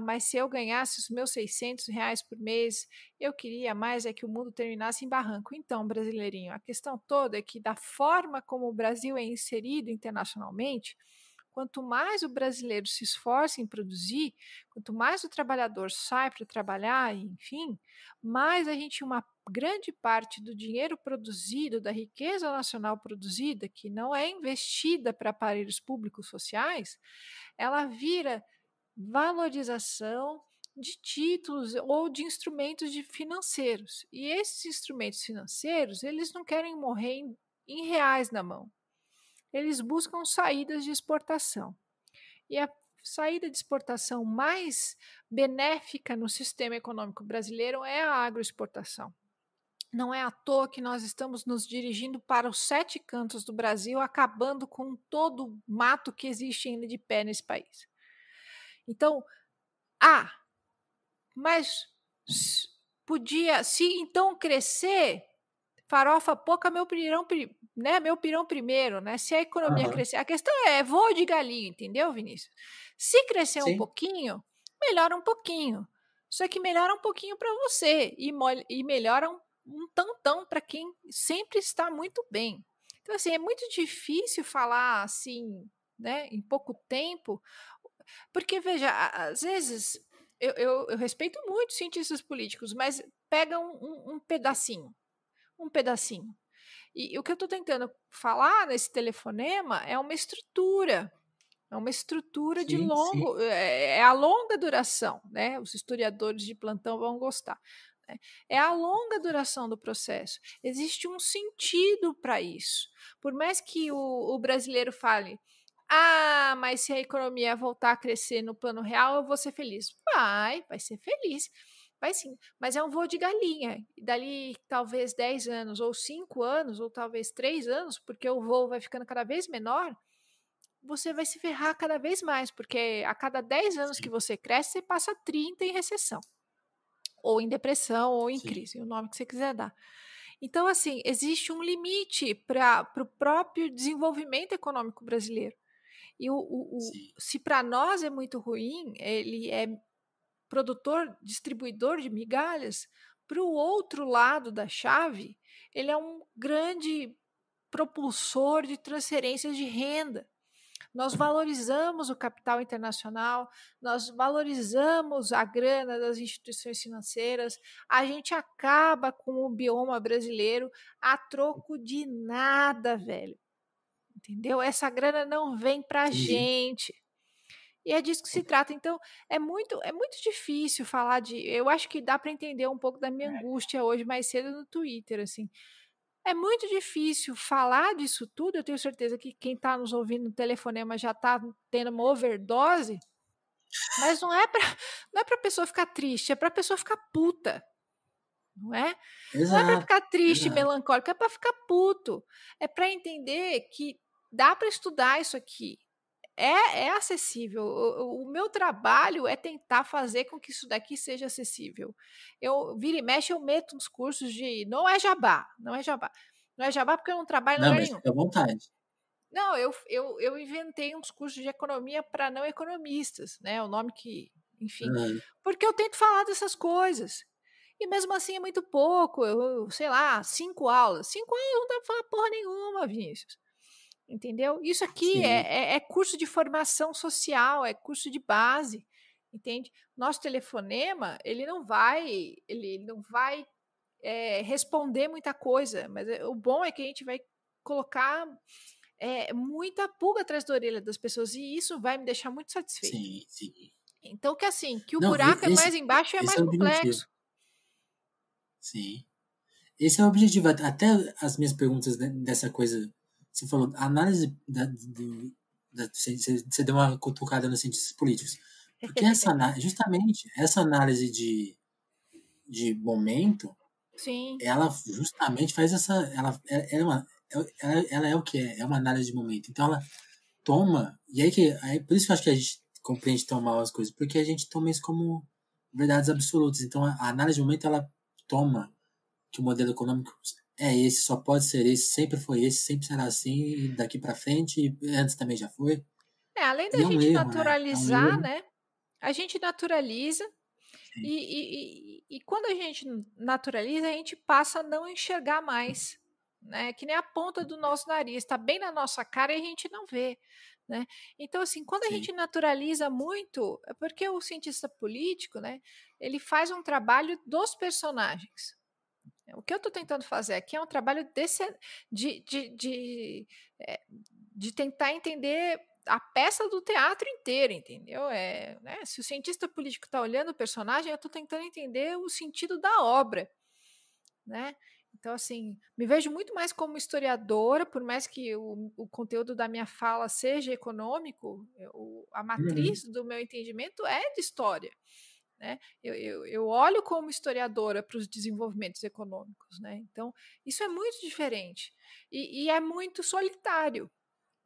mas se eu ganhasse os meus R$ 600 por mês, eu queria mais é que o mundo terminasse em barranco. Então, brasileirinho, a questão toda é que da forma como o Brasil é inserido internacionalmente, quanto mais o brasileiro se esforça em produzir, quanto mais o trabalhador sai para trabalhar, enfim, mais a gente, uma grande parte do dinheiro produzido, da riqueza nacional produzida, que não é investida para aparelhos públicos sociais, ela vira valorização de títulos ou de instrumentos financeiros. E esses instrumentos financeiros, eles não querem morrer em reais na mão. Eles buscam saídas de exportação. E a saída de exportação mais benéfica no sistema econômico brasileiro é a agroexportação. Não é à toa que nós estamos nos dirigindo para os 7 cantos do Brasil, acabando com todo o mato que existe ainda de pé nesse país. Então, mas podia, se então crescer, farofa pouca, meu pirão primeiro, né? Se a economia crescer, a questão é voo de galinha, entendeu, Vinícius? Se crescer um pouquinho, melhora um pouquinho. Só que melhora um pouquinho para você e melhora um tantão para quem sempre está muito bem. Então, assim, é muito difícil falar assim, né, em pouco tempo, porque, veja, às vezes eu respeito muito cientistas políticos, mas pega um pedacinho. E o que eu estou tentando falar nesse telefonema é uma estrutura. É uma estrutura de longo, é a longa duração, né? Os historiadores de plantão vão gostar. Né? É a longa duração do processo. Existe um sentido para isso. Por mais que o brasileiro fale, mas se a economia voltar a crescer no plano real, eu vou ser feliz. Vai ser feliz. Vai sim, mas é um voo de galinha. E dali talvez 10 anos, ou 5 anos, ou talvez 3 anos, porque o voo vai ficando cada vez menor, você vai se ferrar cada vez mais, porque a cada 10 anos que você cresce, você passa 30 em recessão, ou em depressão, ou em crise, o nome que você quiser dar. Então, assim, existe um limite para o próprio desenvolvimento econômico brasileiro. E se para nós é muito ruim, ele é produtor, distribuidor de migalhas, para o outro lado da chave, ele é um grande propulsor de transferências de renda. Nós valorizamos o capital internacional, nós valorizamos a grana das instituições financeiras, a gente acaba com o bioma brasileiro a troco de nada, velho. Entendeu? Essa grana não vem para a gente. E é disso que se trata. Então, é muito difícil falar de. Eu acho que dá para entender um pouco da minha angústia hoje, mais cedo no Twitter, assim. É muito difícil falar disso tudo. Eu tenho certeza que quem está nos ouvindo no telefonema já está tendo uma overdose, mas não é para a pessoa ficar triste, é para a pessoa ficar puta. Não é? Não é para ficar triste, melancólico, é para ficar puto. É para entender que dá para estudar isso aqui. é acessível. O meu trabalho é tentar fazer com que isso daqui seja acessível. Eu vira e mexe, eu meto uns cursos de. Não é jabá, não é jabá. Não é jabá porque eu não trabalho em Não, lugar mas nenhum. fica à vontade. Não, eu inventei uns cursos de economia para não economistas, né? O nome que, enfim, Uhum. porque eu tento falar dessas coisas. E mesmo assim é muito pouco, sei lá, 5 aulas. 5 aulas não dá para falar porra nenhuma, Vinícius. Entendeu? Isso aqui Sim, é curso de formação social, é curso de base, entende? Nosso telefonema, ele não vai responder muita coisa, mas o bom é que a gente vai colocar muita pulga atrás da orelha das pessoas e isso vai me deixar muito satisfeito. sim, sim. Então, que assim, que o Não, buraco é mais esse, embaixo e é esse mais é o objetivo. complexo. Sim. Esse é o objetivo. Até as minhas perguntas dessa coisa. Você falou, a análise você deu uma cutucada nos cientistas políticos. Porque justamente essa análise de momento, Sim, ela justamente faz essa. Ela é o que é? É uma análise de momento. Então ela toma. E aí por isso que eu acho que a gente compreende tão mal as coisas, porque a gente toma isso como verdades absolutas. Então a análise de momento ela toma que o modelo econômico é esse, só pode ser esse, sempre foi esse, sempre será assim, e daqui para frente, e antes também já foi. além da E é um gente erro, né? É um naturalizar, erro. né? A gente naturaliza Sim, e quando a gente naturaliza, a gente passa a não enxergar mais, né? Que nem a ponta do nosso nariz, está bem na nossa cara e a gente não vê, né? Então, assim, quando a sim. gente naturaliza muito, é porque o cientista político, né? Ele faz um trabalho dos personagens. O que eu estou tentando fazer aqui é um trabalho de, de, de, é, de tentar entender a peça do teatro inteiro, entendeu? Né, se o cientista político está olhando o personagem, eu estou tentando entender o sentido da obra, né? Então, assim, me vejo muito mais como historiadora, por mais que o conteúdo da minha fala seja econômico, a matriz Uhum. do meu entendimento é de história. Né? Eu olho como historiadora para os desenvolvimentos econômicos. Né? Então, isso é muito diferente e é muito solitário.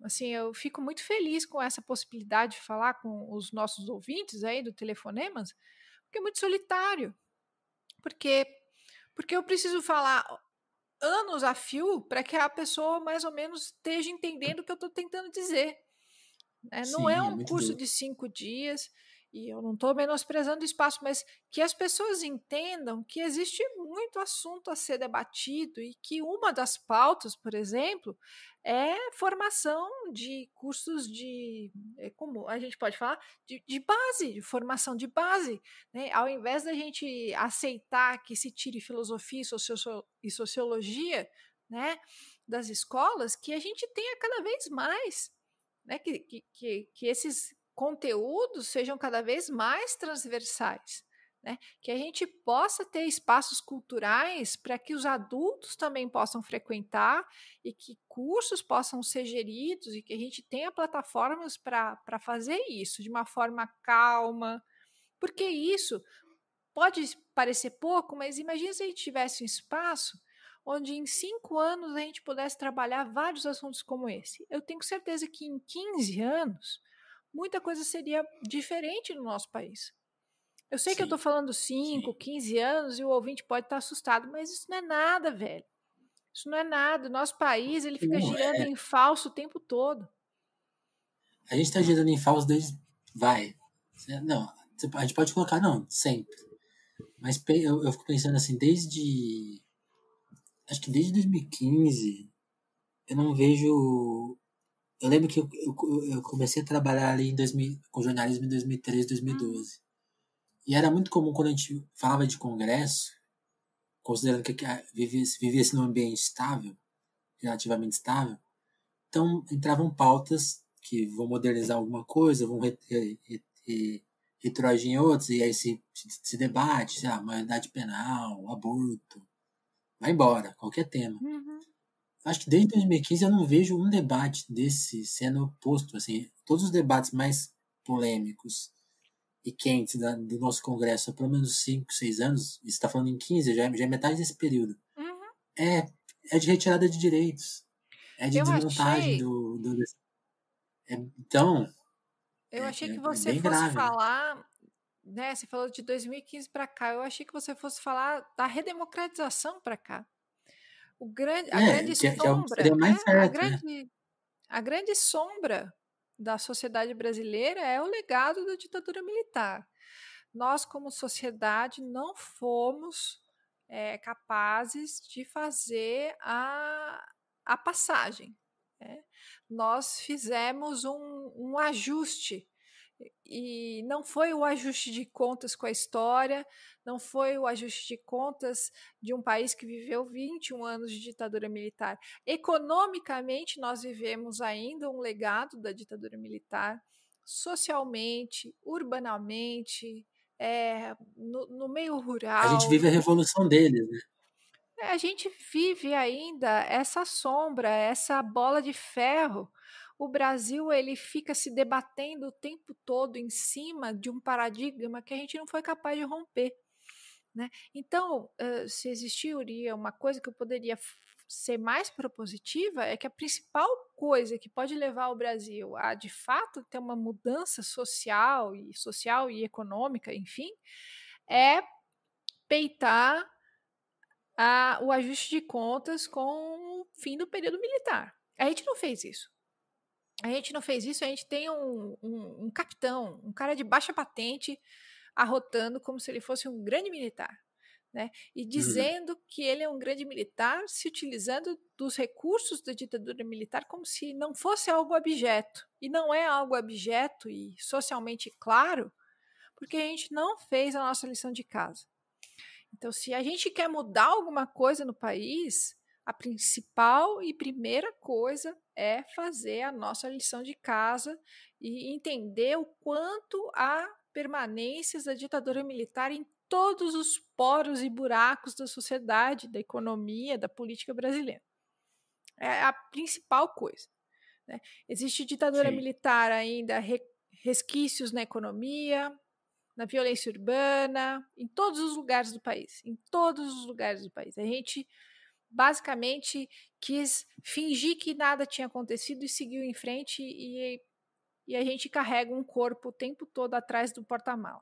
Assim, eu fico muito feliz com essa possibilidade de falar com os nossos ouvintes aí do Telefonemas, porque é muito solitário. Porque, porque eu preciso falar anos a fio para que a pessoa mais ou menos esteja entendendo o que eu estou tentando dizer. Não é Sim, é um muito curso duro. de 5 dias, e eu não estou menosprezando o espaço, mas que as pessoas entendam que existe muito assunto a ser debatido e que uma das pautas, por exemplo, é formação de cursos como a gente pode falar, de base, de formação de base. Né? Ao invés da gente aceitar que se tire filosofia e sociologia, né, das escolas, que a gente tenha cada vez mais, né, que esses conteúdos sejam cada vez mais transversais, né, que a gente possa ter espaços culturais para que os adultos também possam frequentar e que cursos possam ser geridos e que a gente tenha plataformas para fazer isso de uma forma calma, porque isso pode parecer pouco, mas imagina se a gente tivesse um espaço onde em 5 anos a gente pudesse trabalhar vários assuntos como esse. Eu tenho certeza que em 15 anos muita coisa seria diferente no nosso país. Eu sei que eu estou Sim, falando 5, sim. 15 anos e o ouvinte pode estar assustado, mas isso não é nada, velho. Isso não é nada. O nosso país ele fica Não, girando em falso o tempo todo. a gente tá girando em falso desde. Vai. Não, a gente pode colocar, não, sempre. Mas eu fico pensando assim, desde. Acho que desde 2015, eu não vejo. Eu lembro que eu comecei a trabalhar ali com jornalismo em 2013, Uhum. 2012. E era muito comum quando a gente falava de congresso, considerando que vivia-se num ambiente estável, relativamente estável, então entravam pautas que vão modernizar alguma coisa, vão retroagir em outros, e aí se debate, sei lá, maioridade penal, aborto, vai embora, qualquer tema. Uhum. Acho que desde 2015 eu não vejo um debate desse sendo posto. Assim, todos os debates mais polêmicos e quentes do nosso Congresso há pelo menos 5, 6 anos, e você está falando em 15, já é metade desse período, Uhum. é, é de retirada de direitos, é de Eu desmontagem achei. então, Eu achei que É você bem fosse grave, né? falar, né? Você falou de 2015 para cá. Eu achei que você fosse falar da redemocratização para cá. A grande Que é o que seria sombra, mais né? certo, né? A grande sombra da sociedade brasileira é o legado da ditadura militar. Nós, como sociedade, não fomos capazes de fazer a passagem. Né? Nós fizemos um ajuste, e não foi o ajuste de contas com a história, não foi o ajuste de contas de um país que viveu 21 anos de ditadura militar. Economicamente, nós vivemos ainda um legado da ditadura militar, socialmente, urbanamente, no meio A gente rural. vive a revolução deles, né? A gente vive ainda essa sombra, essa bola de ferro. O Brasil ele fica se debatendo o tempo todo em cima de um paradigma que a gente não foi capaz de romper. Né? Então, se existiria uma coisa que eu poderia ser mais propositiva, é que a principal coisa que pode levar o Brasil a, de fato, ter uma mudança social e econômica, enfim, é peitar o ajuste de contas com o fim do período militar. A gente não fez isso. A gente não fez isso, a gente tem um capitão, um cara de baixa patente, arrotando como se ele fosse um grande militar. Né? E Uhum. dizendo que ele é um grande militar, se utilizando dos recursos da ditadura militar como se não fosse algo abjeto. E não é algo abjeto e socialmente claro, porque a gente não fez a nossa lição de casa. Então, se a gente quer mudar alguma coisa no país, a principal e primeira coisa é fazer a nossa lição de casa e entender o quanto há permanências da ditadura militar em todos os poros e buracos da sociedade, da economia, da política brasileira. É a principal coisa. Né? Existe ditadura Sim. militar ainda, resquícios na economia, na violência urbana, em todos os lugares do país, em todos os lugares do país. A gente basicamente quis fingir que nada tinha acontecido e seguiu em frente e a gente carrega um corpo o tempo todo atrás do porta-mala.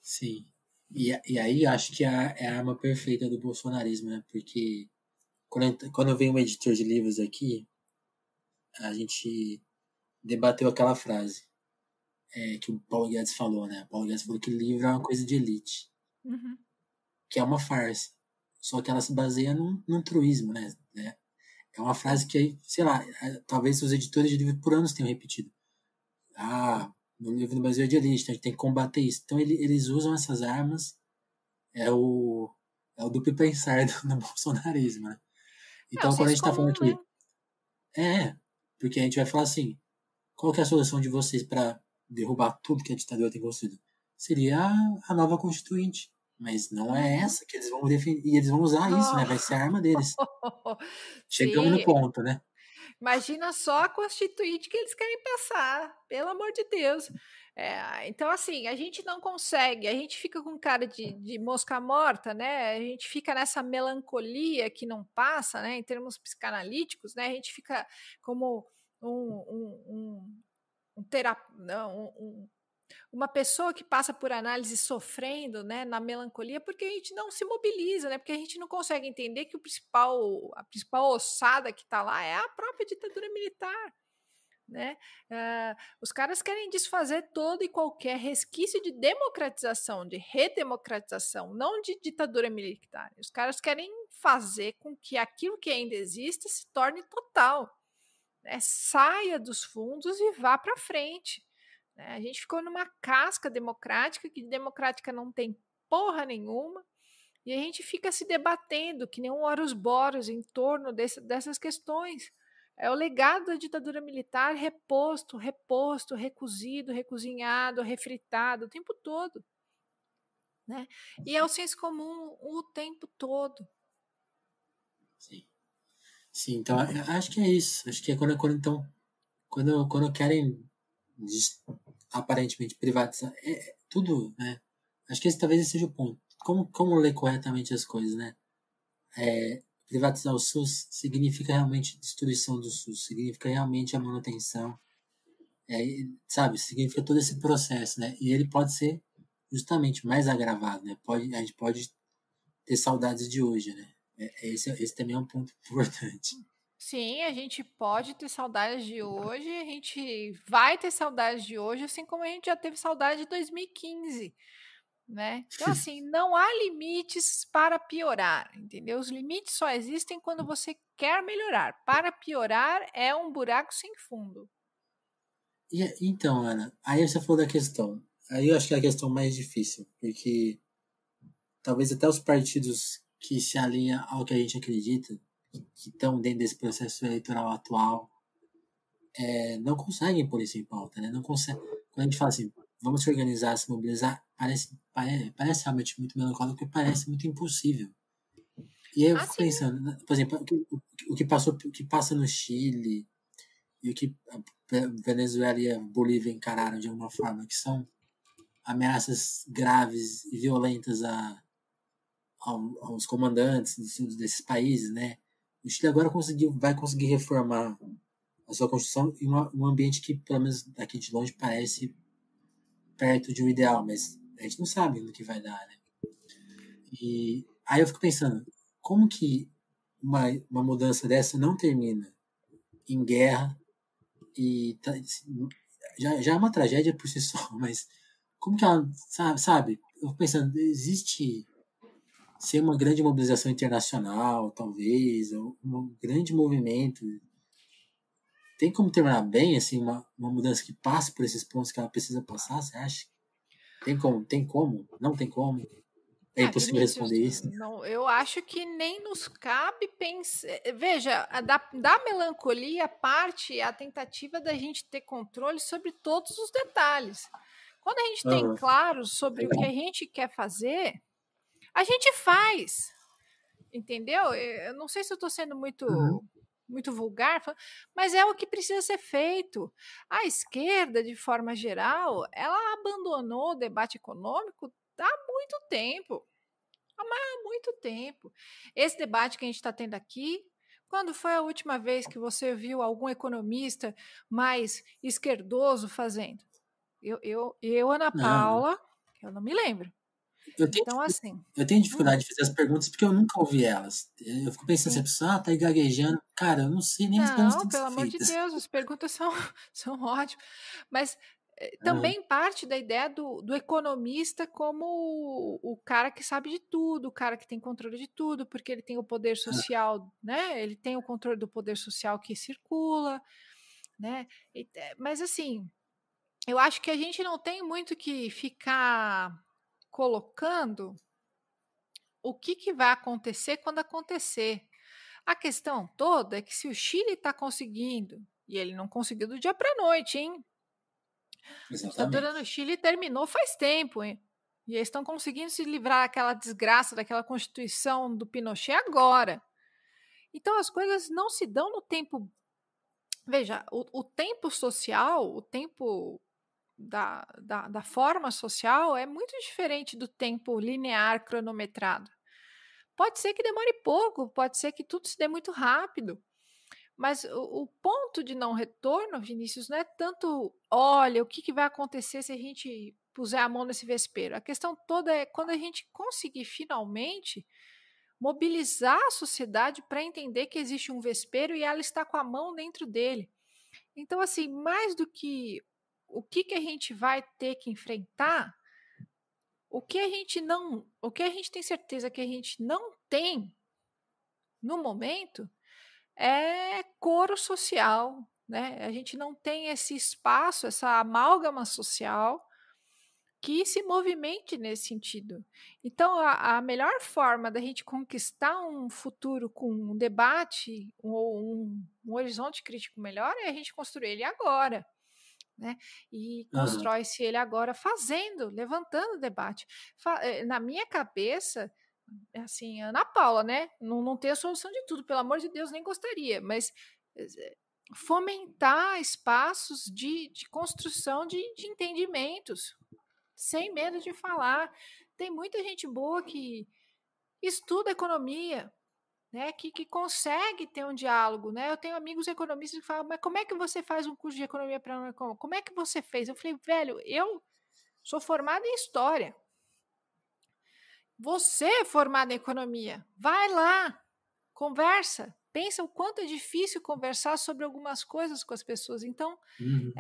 Sim. E aí acho que é a arma perfeita do bolsonarismo, né? Porque quando vem um editor de livros aqui, a gente debateu aquela frase que o Paulo Guedes falou, né? O Paulo Guedes falou que livro é uma coisa de elite, Uhum. que é uma farsa. Só que ela se baseia num truísmo, né? É uma frase Sim. que, sei lá, talvez os editores de livro por anos tenham repetido. No livro do Brasil é de elite, então a gente tem que combater isso. Então eles usam essas armas, é o, é o duplo pensar do bolsonarismo, né? É o Então quando a senso gente tá falando comum, né? aqui, porque a gente vai falar assim, qual que é a solução de vocês para derrubar tudo que a ditadura tem construído? Seria a nova Constituinte. Mas não é Uhum. essa que eles vão defender. E eles vão usar isso, né? Vai ser a arma deles. Chegamos no Sim, ponto, né? imagina só a constituinte que eles querem passar, pelo amor de Deus. Então, assim, a gente não consegue, a gente fica com cara de mosca morta, né? A gente fica nessa melancolia que não passa, né? Em termos psicanalíticos, né? A gente fica como um, um, um, uma pessoa que passa por análise sofrendo, né, na melancolia, porque a gente não se mobiliza, né, porque a gente não consegue entender que a principal ossada que está lá é a própria ditadura militar. Né? Os caras querem desfazer todo e qualquer resquício de democratização, de redemocratização, não de ditadura militar. Os caras querem fazer com que aquilo que ainda existe se torne total, né? Saia dos fundos e vá para frente. Né? A gente ficou numa casca democrática, que democrática não tem porra nenhuma, e a gente fica se debatendo, que nem um Horus Boros, em torno dessas questões. É o legado da ditadura militar reposto, recozido, recozinhado, refritado o tempo todo. Né? E é o senso comum o tempo todo. Sim. Sim, então acho que é isso. Acho que é então, quando querem aparentemente privatizar, tudo, né? Acho que esse talvez seja o ponto. Como ler corretamente as coisas, né? Privatizar o SUS significa realmente destruição do SUS, significa realmente a manutenção. sabe, significa todo esse processo, né? E ele pode ser justamente mais agravado, né? A gente pode ter saudades de hoje, né? Esse também é um ponto importante. Sim, a gente pode ter saudades de hoje, a gente vai ter saudades de hoje, assim como a gente já teve saudade de 2015, né? Então, assim, não há limites para piorar, entendeu? Os limites só existem quando você quer melhorar. Para piorar é um buraco sem fundo. Então, Ana, aí você falou da questão. Aí eu acho que é a questão mais difícil, porque talvez até os partidos que se alinham ao que a gente acredita, que estão dentro desse processo eleitoral atual, não conseguem pôr isso em pauta, né? Não consegue. Quando a gente fala assim, vamos se organizar, se mobilizar, parece realmente muito melancólico e parece muito impossível. E aí eu fico Assim, pensando, né, por exemplo, o que passa no Chile e o que a Venezuela e a Bolívia encararam de alguma forma, que são ameaças graves e violentas aos comandantes desses países, né? O Chile agora vai conseguir reformar a sua Constituição em um ambiente que, pelo menos daqui de longe, parece perto de um ideal, mas a gente não sabe no que vai dar, né? E aí eu fico pensando, como que uma mudança dessa não termina em guerra e já é uma tragédia por si só, mas como que ela, sabe? Eu fico pensando, existe ser uma grande mobilização internacional, talvez, ou um grande movimento. Tem como terminar bem, assim, uma mudança que passe por esses pontos que ela precisa passar, você acha? Tem como? Tem como? Não tem como? É impossível Vinícius, responder isso. não, eu acho que nem nos cabe pensar. Veja, da melancolia parte a tentativa da gente ter controle sobre todos os detalhes. Quando a gente tem Aham. claro sobre o que a gente quer fazer, a gente faz. Entendeu? Eu não sei se eu estou sendo Uhum. muito vulgar, mas é o que precisa ser feito. A esquerda, de forma geral, ela abandonou o debate econômico há muito tempo. Há muito tempo. Esse debate que a gente está tendo aqui, quando foi a última vez que você viu algum economista mais esquerdoso fazendo? Ana Não, não. Paula, eu não me lembro. Eu tenho, Então, assim, eu tenho hum, dificuldade de fazer as perguntas porque eu nunca ouvi elas. Eu fico pensando se a sim. pessoa tá aí gaguejando. Cara, eu não sei nem as perguntas que Não, têm que pelo ser amor de feitas. Deus, as perguntas são, são ótimas. Mas Aham. também parte da ideia do economista como o cara que sabe de tudo, o cara que tem controle de tudo, porque ele tem o poder social, né? Ele tem o controle do poder social que circula, né? Mas assim, eu acho que a gente não tem muito que ficar colocando o que vai acontecer quando acontecer. A questão toda é que se o Chile está conseguindo, e ele não conseguiu do dia para a noite, hein? A ditadura no Exatamente. Chile terminou faz tempo, hein? E eles estão conseguindo se livrar daquela desgraça, daquela constituição do Pinochet agora. Então as coisas não se dão no tempo. Veja, o tempo social, o tempo da forma social é muito diferente do tempo linear cronometrado. Pode ser que demore pouco, pode ser que tudo se dê muito rápido. Mas o ponto de não retorno, Vinícius, não é tanto, olha, o que vai acontecer se a gente puser a mão nesse vespeiro. A questão toda é quando a gente conseguir finalmente mobilizar a sociedade para entender que existe um vespeiro e ela está com a mão dentro dele. Então, assim, mais do que o que a gente vai ter que enfrentar, o que a gente tem certeza que a gente não tem no momento é coro social, né? A gente não tem esse espaço, essa amálgama social que se movimente nesse sentido. Então, a melhor forma da gente conquistar um futuro com um debate ou um horizonte crítico melhor é a gente construir ele agora. Né? E Aham. constrói-se ele agora fazendo, levantando o debate. Na minha cabeça, assim, Ana Paula, né? Não tem a solução de tudo, pelo amor de Deus, nem gostaria, mas fomentar espaços de construção de entendimentos, sem medo de falar. Tem muita gente boa que estuda economia, né, que consegue ter um diálogo, né? Eu tenho amigos economistas que falam, mas como é que você faz um curso de economia para não econômico? Como é que você fez? Eu falei, velho, eu sou formada em história. Você é formado em economia. Vai lá, conversa. Pensa o quanto é difícil conversar sobre algumas coisas com as pessoas. Então, Uhum.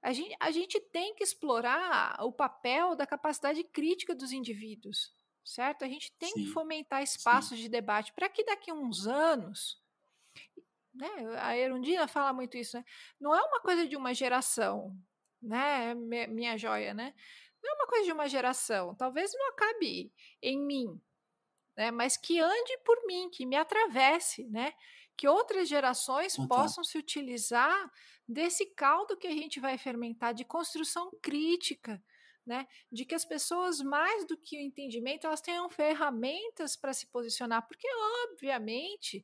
a gente tem que explorar o papel da capacidade crítica dos indivíduos, certo? A gente tem que Sim, fomentar sim. espaços de debate para que daqui a uns anos, né? A Erundina fala muito isso, né? Não é uma coisa de uma geração, né? Minha joia, né? Não é uma coisa de uma geração. Talvez não acabe em mim, né? Mas que ande por mim, que me atravesse, né? Que outras gerações Total. possam se utilizar desse caldo que a gente vai fermentar de construção crítica, né? De que as pessoas, mais do que o entendimento, elas tenham ferramentas para se posicionar, porque, obviamente,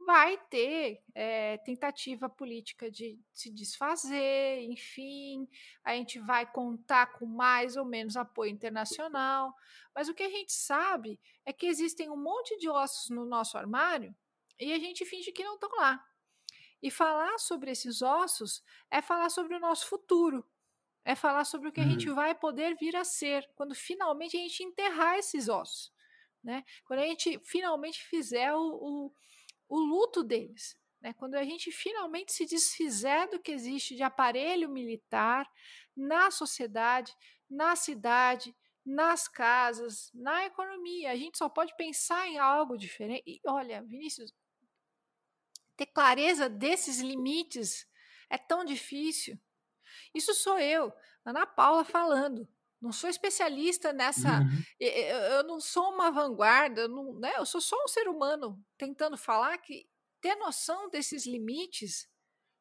vai ter tentativa política de se desfazer, enfim, a gente vai contar com mais ou menos apoio internacional, mas o que a gente sabe é que existem um monte de ossos no nosso armário e a gente finge que não estão lá. E falar sobre esses ossos é falar sobre o nosso futuro, é falar sobre o que a gente Uhum. vai poder vir a ser quando finalmente a gente enterrar esses ossos, né? Quando a gente finalmente fizer o luto deles. Né? Quando a gente finalmente se desfizer do que existe de aparelho militar na sociedade, na cidade, nas casas, na economia, a gente só pode pensar em algo diferente. E olha, Vinícius, ter clareza desses limites é tão difícil. Isso sou eu, Ana Paula, falando. Não sou especialista nessa. Uhum. Eu não sou uma vanguarda, eu, não, né? Eu sou só um ser humano tentando falar que ter noção desses limites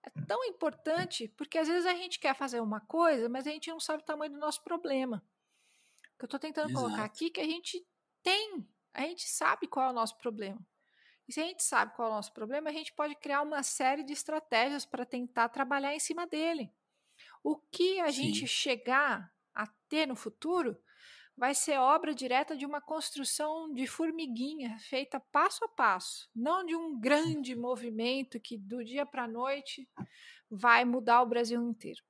é tão importante, porque às vezes a gente quer fazer uma coisa, mas a gente não sabe o tamanho do nosso problema. O que eu estou tentando colocar Exato. aqui é que a gente sabe qual é o nosso problema. E se a gente sabe qual é o nosso problema, a gente pode criar uma série de estratégias para tentar trabalhar em cima dele. O que a gente Sim. chegar a ter no futuro vai ser obra direta de uma construção de formiguinha, feita passo a passo, não de um grande movimento que do dia para a noite vai mudar o Brasil inteiro.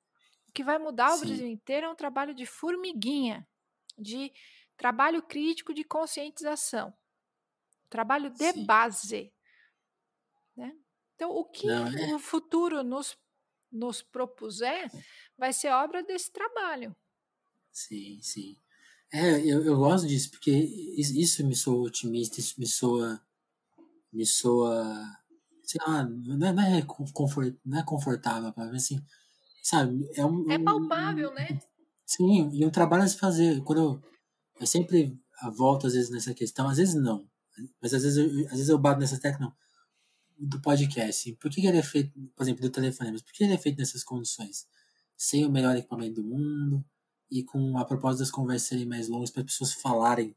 O que vai mudar o Brasil Sim. inteiro é um trabalho de formiguinha, de trabalho crítico de conscientização, trabalho de Sim. base. Né? Então, o que Não, é. o futuro nos propuser vai ser obra desse trabalho. Sim, sim. Eu gosto disso, porque isso me soa otimista, isso me soa, sei lá, não é confortável, para mim, assim, sabe, É palpável, né? sim, e um trabalho a se fazer. Eu sempre volto, às vezes, nessa questão, às vezes não, mas às vezes eu bato nessa tecla, não, do podcast, assim, por que ele é feito, por exemplo, do telefone, mas por que ele é feito nessas condições? Sem o melhor equipamento do mundo, e com a proposta das conversas serem mais longas, para as pessoas falarem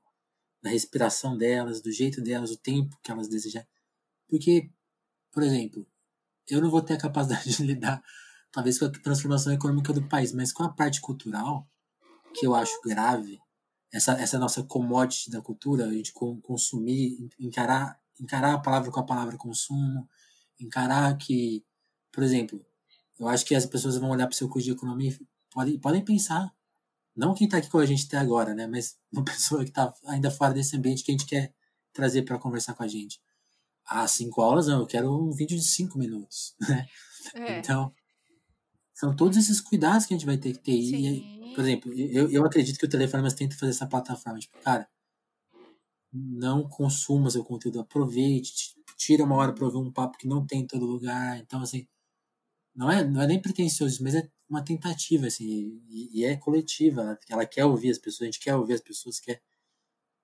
da respiração delas, do jeito delas, o tempo que elas desejarem. Porque, por exemplo, eu não vou ter a capacidade de lidar, talvez, com a transformação econômica do país, mas com a parte cultural, que eu acho grave, essa nossa commodity da cultura, a gente consumir, encarar a palavra com a palavra consumo, encarar que, por exemplo, eu acho que as pessoas vão olhar para o seu curso de economia e podem pensar, não quem está aqui com a gente até agora, né, mas uma pessoa que está ainda fora desse ambiente que a gente quer trazer para conversar com a gente. Ah, 5 aulas, não, eu quero um vídeo de 5 minutos, né? É, Então, são todos esses cuidados que a gente vai ter que ter. Por sim. exemplo, eu acredito que o Telefonemas tenta fazer essa plataforma. Tipo, cara, não consuma seu conteúdo, aproveite, tira uma hora para ouvir um papo que não tem em todo lugar. Então, assim, não é nem pretencioso, mas é uma tentativa, assim, e é coletiva. Ela quer ouvir as pessoas, a gente quer ouvir as pessoas, quer.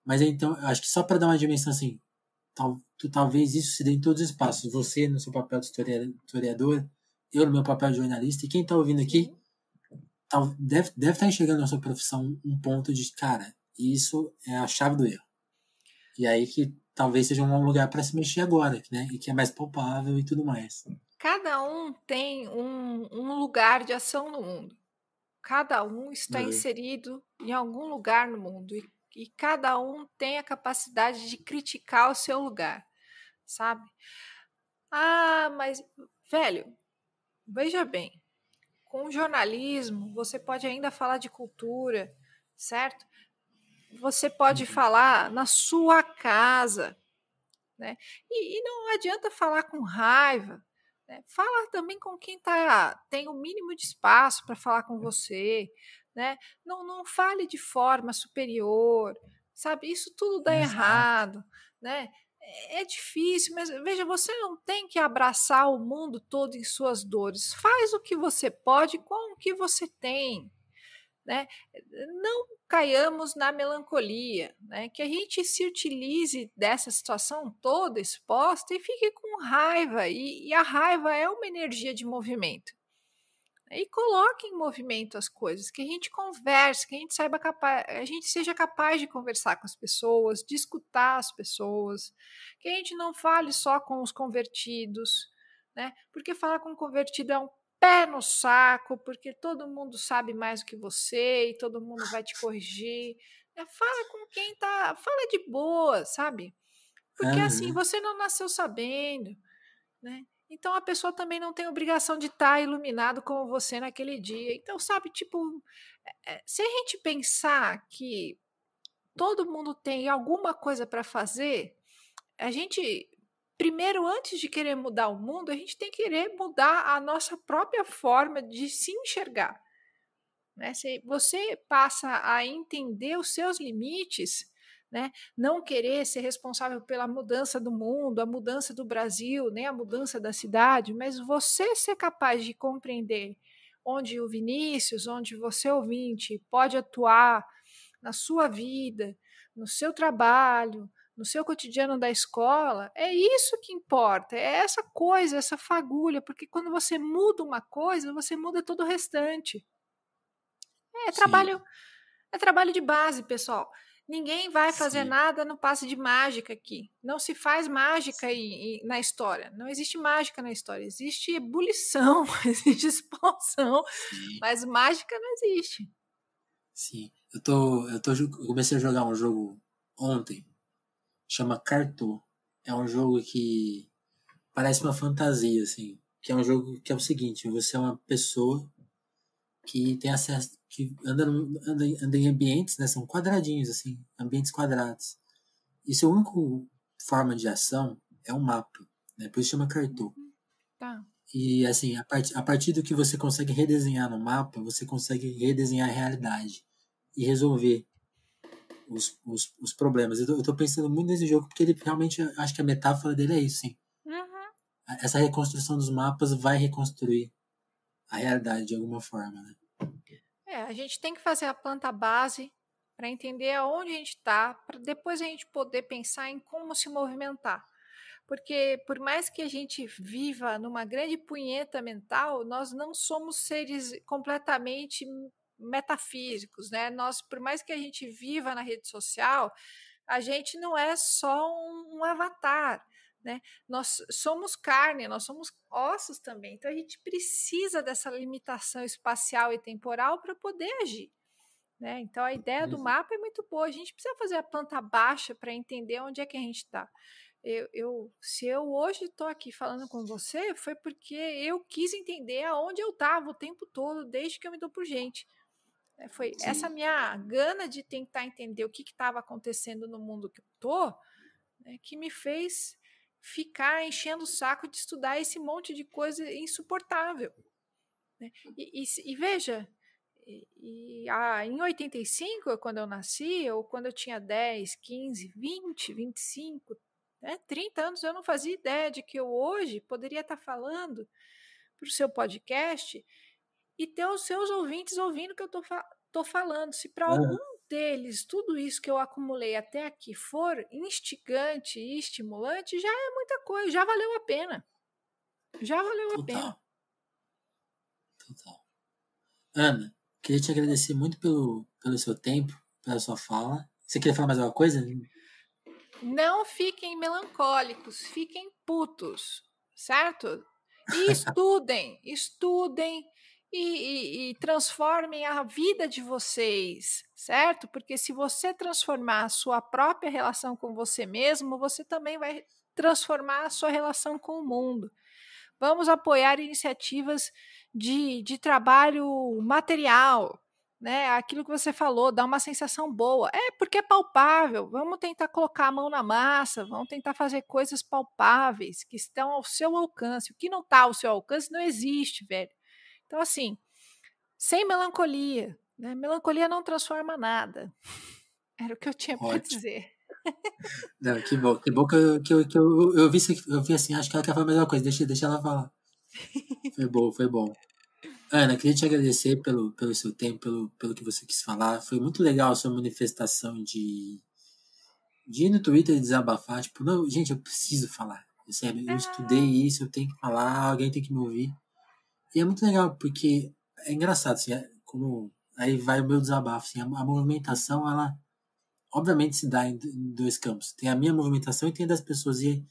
Mas então, eu acho que só para dar uma dimensão assim, talvez isso se dê em todos os espaços. Você no seu papel de historiador, eu no meu papel de jornalista, e quem está ouvindo aqui Sim. deve estar enxergando na sua profissão um ponto de, cara, isso é a chave do erro. E aí que talvez seja um lugar para se mexer agora, né? E que é mais palpável e tudo mais. Cada um tem um lugar de ação no mundo. Cada um está Uhum. inserido em algum lugar no mundo. E cada um tem a capacidade de criticar o seu lugar. sabe? Ah, mas, velho, veja bem, com jornalismo você pode ainda falar de cultura, certo? Você pode falar na sua casa, né? E não adianta falar com raiva, né? Fala também com quem tem o mínimo de espaço para falar com você, né? Não fale de forma superior, sabe? Isso tudo dá Exato. errado, né? É difícil, mas veja, você não tem que abraçar o mundo todo em suas dores. Faz o que você pode com o que você tem, né? Não caiamos na melancolia, né? Que a gente se utilize dessa situação toda exposta e fique com raiva, e a raiva é uma energia de movimento. E coloque em movimento as coisas, que a gente converse, que a gente a gente seja capaz de conversar com as pessoas, de escutar as pessoas, que a gente não fale só com os convertidos, né? Porque falar com o convertido é um pé no saco, porque todo mundo sabe mais do que você e todo mundo vai te corrigir. Fala com quem tá, fala de boa, sabe? Porque assim, Aham. você não nasceu sabendo, né? Então a pessoa também não tem obrigação de estar iluminado como você naquele dia. Então, sabe, tipo, se a gente pensar que todo mundo tem alguma coisa para fazer, a gente, primeiro, antes de querer mudar o mundo, a gente tem que querer mudar a nossa própria forma de se enxergar, né? Se você passa a entender os seus limites, né? Não querer ser responsável pela mudança do mundo, a mudança do Brasil, nem a mudança da cidade, mas você ser capaz de compreender onde o Vinícius, onde você ouvinte pode atuar na sua vida, no seu trabalho, no seu cotidiano da escola, é isso que importa, é essa coisa, essa fagulha, porque quando você muda uma coisa, você muda todo o restante. É Sim. trabalho, é trabalho de base, pessoal. Ninguém vai fazer Sim. nada no passe de mágica aqui. Não se faz mágica na história. Não existe mágica na história. Existe ebulição, existe expansão, Sim. mas mágica não existe. Sim. Eu comecei a jogar um jogo ontem, chama Carto. É um jogo que parece uma fantasia, assim. Que é um jogo que é o seguinte: você é uma pessoa que tem acesso, que anda em ambientes, né? São quadradinhos, assim, ambientes quadrados. E sua única forma de ação é um mapa, né? Por isso chama Carto. Tá. E assim, a partir do que você consegue redesenhar no mapa, você consegue redesenhar a realidade e resolver os problemas. Eu tô pensando muito nesse jogo porque ele realmente, acho que a metáfora dele é isso, sim. Uhum. Essa reconstrução dos mapas vai reconstruir a realidade de alguma forma, né? A gente tem que fazer a planta base para entender aonde a gente está, para depois a gente poder pensar em como se movimentar. Porque por mais que a gente viva numa grande punheta mental, nós não somos seres completamente metafísicos, né? Nós, por mais que a gente viva na rede social, a gente não é só um avatar, né? Nós somos carne, nós somos ossos também. Então a gente precisa dessa limitação espacial e temporal para poder agir, né? Então a ideia do Uhum. mapa é muito boa. A gente precisa fazer a planta baixa para entender onde é que a gente está. Se eu hoje estou aqui falando com você, foi porque eu quis entender aonde eu estava o tempo todo, desde que eu me dou por gente. Foi essa Sim, minha gana de tentar entender o que estava acontecendo no mundo que eu estou, né, que me fez ficar enchendo o saco de estudar esse monte de coisa insuportável, né? E veja, em 85, quando eu nasci, ou quando eu tinha 10, 15, 20, 25, 30 anos, eu não fazia ideia de que eu hoje poderia estar falando para o seu podcast e ter os seus ouvintes ouvindo o que eu estou falando. Se para algum aham, deles tudo isso que eu acumulei até aqui for instigante e estimulante, já é muita coisa, já valeu a pena. Já valeu a pena. total, total. Ana, queria te agradecer muito pelo seu tempo, pela sua fala. Você queria falar mais alguma coisa? Não fiquem melancólicos, fiquem putos, certo? E estudem, estudem e transformem a vida de vocês, certo? Porque se você transformar a sua própria relação com você mesmo, você também vai transformar a sua relação com o mundo. Vamos apoiar iniciativas de trabalho material, né? Aquilo que você falou, dá uma sensação boa. Porque é palpável. Vamos tentar colocar a mão na massa, vamos tentar fazer coisas palpáveis que estão ao seu alcance. O que não está ao seu alcance não existe, velho. Então, assim, sem melancolia, né? Melancolia não transforma nada. Era o que eu tinha para Ótimo. dizer. Não, que bom eu vi assim, acho que ela quer falar a mesma coisa, deixa ela falar. Foi bom. Ana, queria te agradecer pelo seu tempo, pelo que você quis falar. Foi muito legal a sua manifestação de ir no Twitter e desabafar. Tipo, não, gente, eu preciso falar. Sério, eu estudei isso, eu tenho que falar, alguém tem que me ouvir. E é muito legal, porque é engraçado, assim, como aí vai o meu desabafo, assim, a movimentação, ela obviamente se dá em dois campos. Tem a minha movimentação e tem a das pessoas. E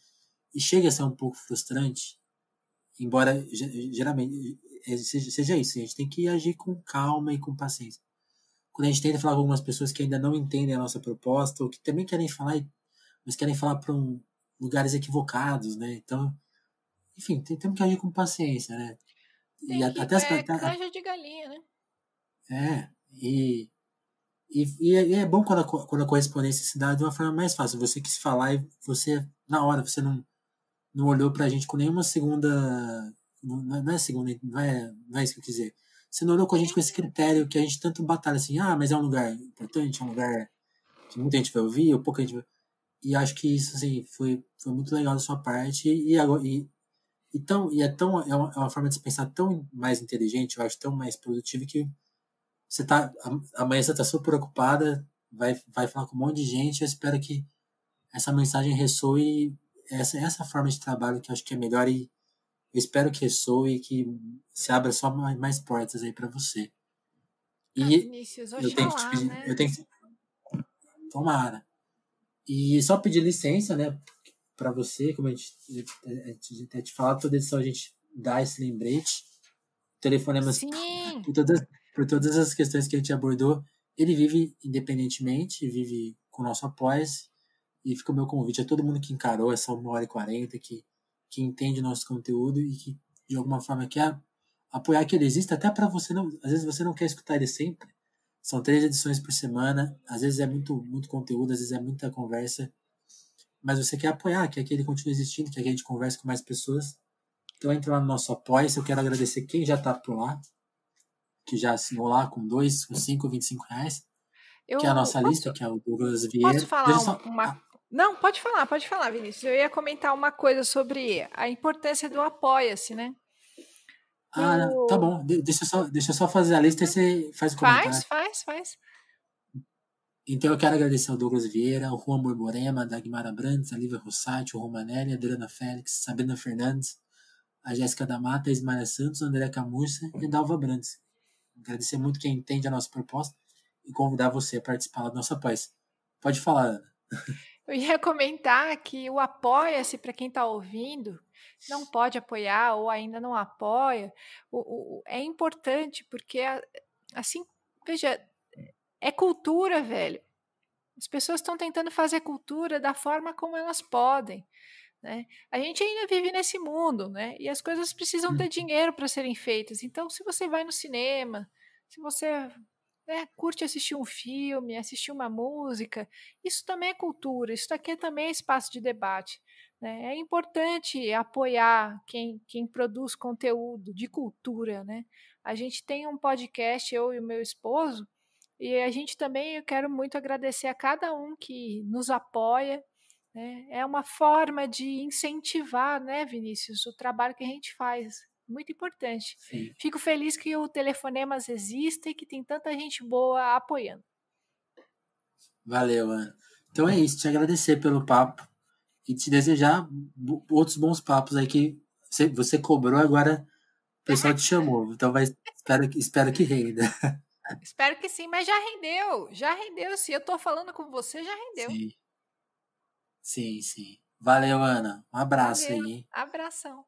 chega a ser um pouco frustrante, embora geralmente seja isso. A gente tem que agir com calma e com paciência. Quando a gente tenta falar com algumas pessoas que ainda não entendem a nossa proposta, ou que também querem falar, mas querem falar para lugares equivocados, né? Então, enfim, temos que agir com paciência, né? E Tem que até as. canja de galinha, né? É, e é bom quando a correspondência se dá de uma forma mais fácil. Você quis falar e você, na hora, você não olhou pra gente com nenhuma segunda. Não é segunda, não é isso que eu quis dizer. Você não olhou com a gente com esse critério que a gente tanto batalha assim, mas é um lugar importante, é um lugar que muita gente vai ouvir, ou pouca gente vai. E acho que isso, assim, foi muito legal da sua parte. É uma forma de se pensar tão mais inteligente, eu acho, tão mais produtiva que amanhã você tá super preocupada, vai falar com um monte de gente. Eu espero que essa mensagem ressoe, essa forma de trabalho que eu acho que é melhor, e eu espero que ressoe e que se abra só mais portas aí para você. E Vinícius, eu tenho que te oxalá, pedir, né? eu tenho que, tomara. E só pedir licença, né, para você, como a gente até te falar, toda edição a gente dá esse lembrete, telefonemas Sim. por todas as questões que a gente abordou. Ele vive independentemente, vive com o nosso apoio, e fica o meu convite a todo mundo que encarou essa 1h40, que entende o nosso conteúdo e que de alguma forma quer apoiar que ele exista, até para você não, às vezes você não quer escutar ele sempre. São 3 edições por semana, às vezes é muito conteúdo, às vezes é muita conversa, mas você quer apoiar, quer que ele continue existindo, quer que a gente converse com mais pessoas. Então entra lá no nosso apoio. Eu quero agradecer quem já está por lá, que já assinou lá com 2, com 5, R$ 25, que é a Eu nossa lista, posso, que é o Douglas posso Vieira. falar Deixa só. Não, pode falar, Vinícius. Eu ia comentar uma coisa sobre a importância do apoia-se, né? Não, tá O... bom. Deixa eu só fazer a lista e você faz o Faz, comentário. faz, faz. Então eu quero agradecer ao Douglas Vieira, ao Juan Borborema, a Dagmar Abrantes, a Lívia Rossati, o Romanelli, a Adriana Félix, Sabrina Fernandes, a Jéssica da Mata, a Ismael Santos, a André Camurça e a Dalva Abrantes. Agradecer muito quem entende a nossa proposta e convidar você a participar do nosso apoio. Pode falar, Ana. Eu ia comentar que o apoia-se, para quem está ouvindo, não pode apoiar ou ainda não apoia, é importante porque, assim, veja, é cultura, velho. As pessoas estão tentando fazer cultura da forma como elas podem. Né? A gente ainda vive nesse mundo, né? E as coisas precisam ter dinheiro para serem feitas. Então, se você vai no cinema, se você curte assistir um filme, assistir uma música, isso também é cultura, isso aqui também é espaço de debate. Né? É importante apoiar quem produz conteúdo de cultura. Né? A gente tem um podcast, eu e o meu esposo, e a gente também, eu quero muito agradecer a cada um que nos apoia. Né? É uma forma de incentivar, né, Vinícius, o trabalho que a gente faz. Muito importante. Sim. Fico feliz que o Telefonemas exista e que tem tanta gente boa apoiando. Valeu, Ana. Então é isso, te agradecer pelo papo e te desejar outros bons papos aí que você cobrou, agora o pessoal te chamou. Então espero que renda. Espero que sim, mas já rendeu. Se eu estou falando com você, já rendeu. Sim, sim, sim. Valeu, Ana. Um abraço Valeu, aí. abração.